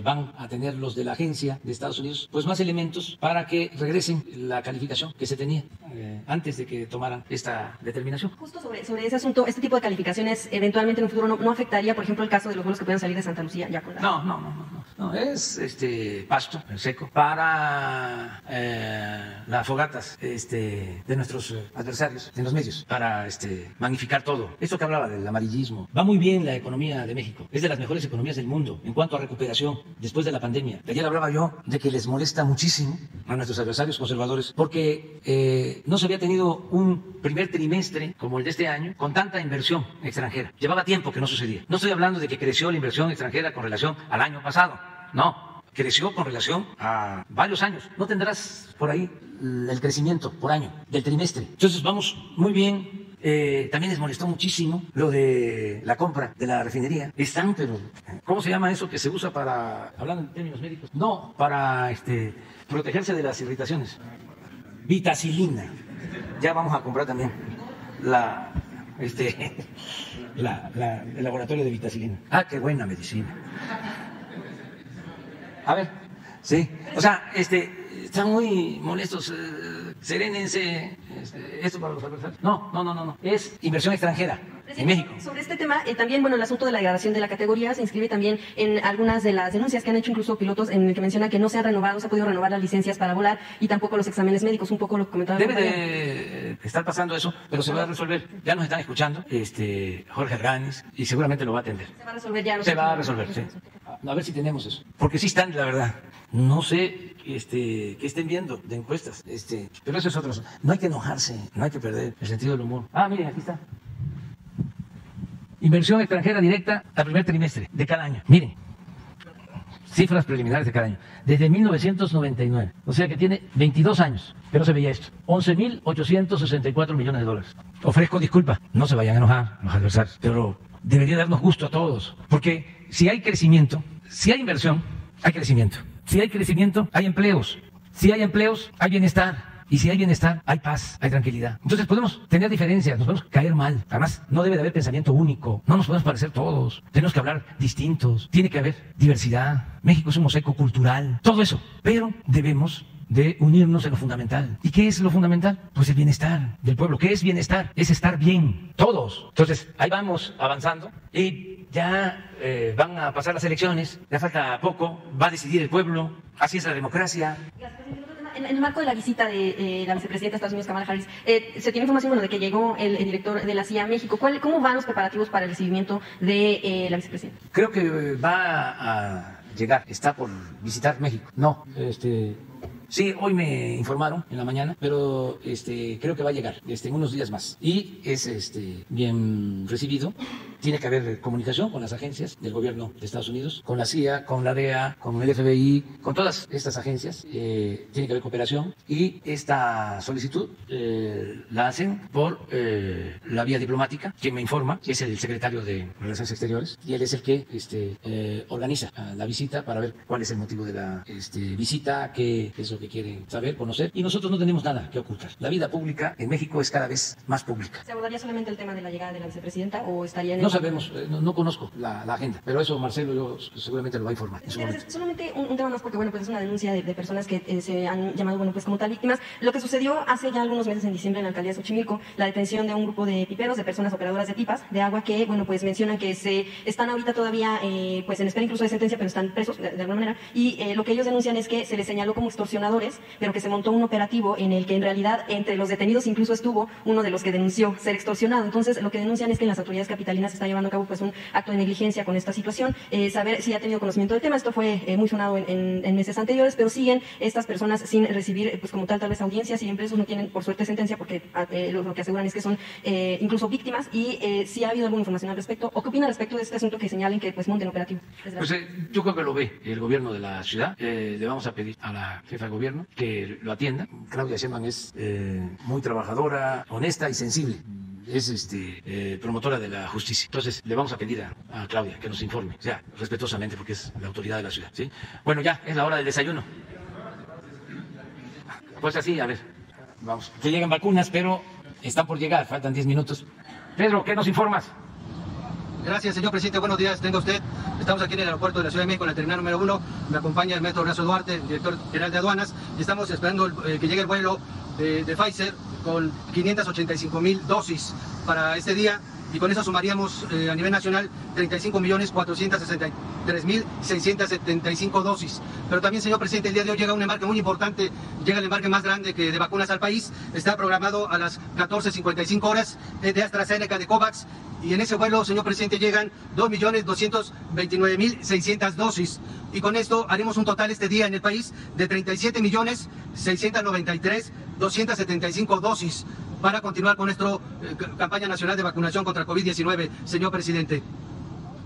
van a tener los de la agencia de Estados Unidos pues más elementos para que regresen la calificación que se tenía antes de que tomaran esta determinación. Justo sobre ese asunto, este tipo de calificaciones eventualmente en un futuro no afectaría, por ejemplo, el caso de los vuelos que puedan salir de Santa Lucía ya con la... No, es pasto seco para las fogatas de nuestros adversarios en los medios, para magnificar todo. Esto que hablaba del amarillismo, va muy bien la economía de México, es de las mejores economías del mundo en cuanto a recuperación después de la pandemia. Ayer hablaba yo de que les molesta muchísimo a nuestros adversarios conservadores porque no se había tenido un primer trimestre como el de este año con tanta inversión extranjera. Llevaba tiempo que no sucedía. No estoy hablando de que creció la inversión extranjera con relación al año pasado, no, creció con relación a varios años. No tendrás por ahí el crecimiento por año del trimestre. Entonces vamos muy bien. También les molestó muchísimo lo de la compra de la refinería. Están, pero ¿cómo se llama eso que se usa para, hablando en términos médicos? No, para protegerse de las irritaciones. Vitacilina. Ya vamos a comprar también el laboratorio de vitacilina. Ah, qué buena medicina. A ver, sí. O sea, están muy molestos. Serénense. Esto para los adversarios. No. Es inversión extranjera en México. Sobre este tema, también, bueno, el asunto de la degradación de la categoría se inscribe también en algunas de las denuncias que han hecho incluso pilotos, en el que menciona que no se han renovado, se ha podido renovar las licencias para volar y tampoco los exámenes médicos, un poco lo que comentaba. Debe de estar pasando eso, pero se va a resolver. Ya nos están escuchando, Jorge Arganis, y seguramente lo va a atender. Se va a resolver ya. Se va a resolver, sí. A ver si tenemos eso. Porque sí están, la verdad. No sé qué estén viendo de encuestas. Pero eso es otro. No hay que enojarse, no hay que perder el sentido del humor. Ah, miren, aquí está. Inversión extranjera directa al primer trimestre de cada año. Miren, cifras preliminares de cada año. Desde 1999. O sea que tiene 22 años. Pero se veía esto. 11.864 millones de dólares. Ofrezco disculpas. No se vayan a enojar los adversarios. Pero debería darnos gusto a todos. Porque si hay crecimiento, si hay inversión, hay crecimiento. Si hay crecimiento, hay empleos. Si hay empleos, hay bienestar. Y si hay bienestar, hay paz, hay tranquilidad. Entonces podemos tener diferencias, nos podemos caer mal. Además, no debe de haber pensamiento único. No nos podemos parecer todos. Tenemos que hablar distintos. Tiene que haber diversidad. México es un mosaico cultural. Todo eso. Pero debemos de unirnos en lo fundamental. ¿Y qué es lo fundamental? Pues el bienestar del pueblo. ¿Qué es bienestar? Es estar bien, todos. Entonces, ahí vamos avanzando y ya van a pasar las elecciones, ya falta poco, va a decidir el pueblo, así es la democracia. En el marco de la visita de la vicepresidenta de Estados Unidos, Kamala Harris, se tiene información de que llegó el director de la CIA a México. ¿Cómo van los preparativos para el recibimiento de la vicepresidenta? Creo que va a llegar, está por visitar México. No, sí, hoy me informaron en la mañana, pero creo que va a llegar en unos días más. Y es bien recibido. Tiene que haber comunicación con las agencias del gobierno de Estados Unidos, con la CIA, con la DEA, con el FBI, con todas estas agencias. Tiene que haber cooperación y esta solicitud la hacen por la vía diplomática. Quien me informa es el secretario de Relaciones Exteriores y él es el que organiza la visita para ver cuál es el motivo de la visita, qué es lo que quieren saber, conocer. Y nosotros no tenemos nada que ocultar. La vida pública en México es cada vez más pública. ¿Se abordaría solamente el tema de la llegada de la vicepresidenta o estaría en No sabemos, no conozco la agenda, pero eso Marcelo seguramente lo va a informar. Solamente un tema más, porque bueno, pues es una denuncia de personas que se han llamado pues como tal víctimas. Lo que sucedió hace ya algunos meses en diciembre en la alcaldía de Xochimilco, la detención de un grupo de piperos, de personas operadoras de pipas de agua que bueno pues mencionan que se están ahorita todavía pues en espera incluso de sentencia, pero están presos de alguna manera. Y lo que ellos denuncian es que se les señaló como extorsionadores, pero que se montó un operativo en el que en realidad entre los detenidos incluso estuvo uno de los que denunció ser extorsionado. Entonces lo que denuncian es que en las autoridades capitalinas se está llevando a cabo pues un acto de negligencia con esta situación. Saber si ha tenido conocimiento del tema. Esto fue muy sonado en meses anteriores, pero siguen estas personas sin recibir pues como tal vez audiencias, y en presos no tienen por suerte sentencia, porque lo que aseguran es que son incluso víctimas. Y si ha habido alguna información al respecto, o qué opina respecto de este asunto que señalen que pues monten operativo. Pues yo creo que lo ve el gobierno de la ciudad. Le vamos a pedir a la jefa de gobierno que lo atienda. Claudia Sheinbaum es muy trabajadora, honesta y sensible. Es promotora de la justicia. Entonces le vamos a pedir a Claudia que nos informe, o sea, respetuosamente, porque es la autoridad de la ciudad, ¿sí? Bueno, ya es la hora del desayuno. Pues así, a ver, vamos. Que llegan vacunas, pero están por llegar, faltan 10 minutos. Pedro, ¿qué nos informas? Gracias, señor presidente. Buenos días, tenga usted. Estamos aquí en el aeropuerto de la Ciudad de México, en la terminal número 1. Me acompaña el maestro Horacio Duarte, el director general de aduanas, y estamos esperando que llegue el vuelo de Pfizer con 585,000 dosis para este día, y con eso sumaríamos a nivel nacional 35.463.675 dosis. Pero también, señor presidente, el día de hoy llega un embarque muy importante, llega el embarque más grande de vacunas al país. Está programado a las 14:55 horas, de AstraZeneca, de COVAX, y en ese vuelo, señor presidente, llegan 2.229.600 dosis. Y con esto haremos un total este día en el país de 37.693.275 dosis para continuar con nuestra campaña nacional de vacunación contra COVID-19, señor presidente.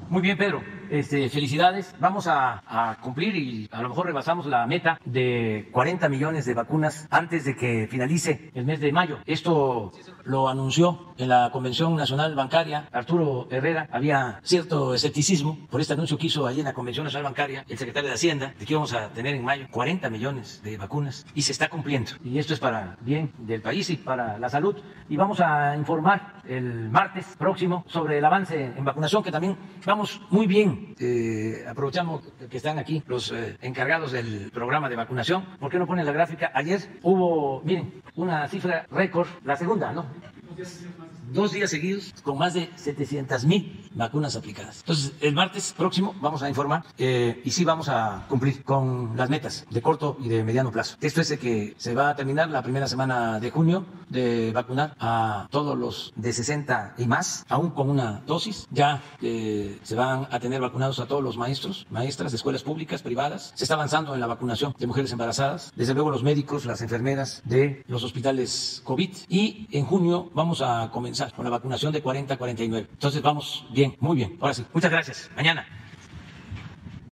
Muy bien, Pedro. Felicidades. Vamos a cumplir y a lo mejor rebasamos la meta de 40 millones de vacunas antes de que finalice el mes de mayo. Esto lo anunció en la Convención Nacional Bancaria Arturo Herrera. Había cierto escepticismo por este anuncio que hizo ahí en la Convención Nacional Bancaria el secretario de Hacienda, de que íbamos a tener en mayo 40 millones de vacunas, y se está cumpliendo. Y esto es para bien del país y para la salud. Y vamos a informar el martes próximo sobre el avance en vacunación, que también vamos muy bien. Aprovechamos que están aquí los encargados del programa de vacunación. ¿Por qué no ponen la gráfica? Ayer hubo, miren, una cifra récord, la segunda, ¿no? 2 días seguidos con más de 700,000 vacunas aplicadas. Entonces, el martes próximo vamos a informar y sí vamos a cumplir con las metas de corto y de mediano plazo. Esto es de que se va a terminar la primera semana de junio de vacunar a todos los de 60 y más, aún con una dosis. Ya se van a tener vacunados a todos los maestros, maestras de escuelas públicas, privadas. Se está avanzando en la vacunación de mujeres embarazadas, desde luego los médicos, las enfermeras de los hospitales COVID, y en junio vamos a comenzar con la vacunación de 40 a 49. Entonces vamos bien, muy bien. Ahora sí, muchas gracias. Mañana.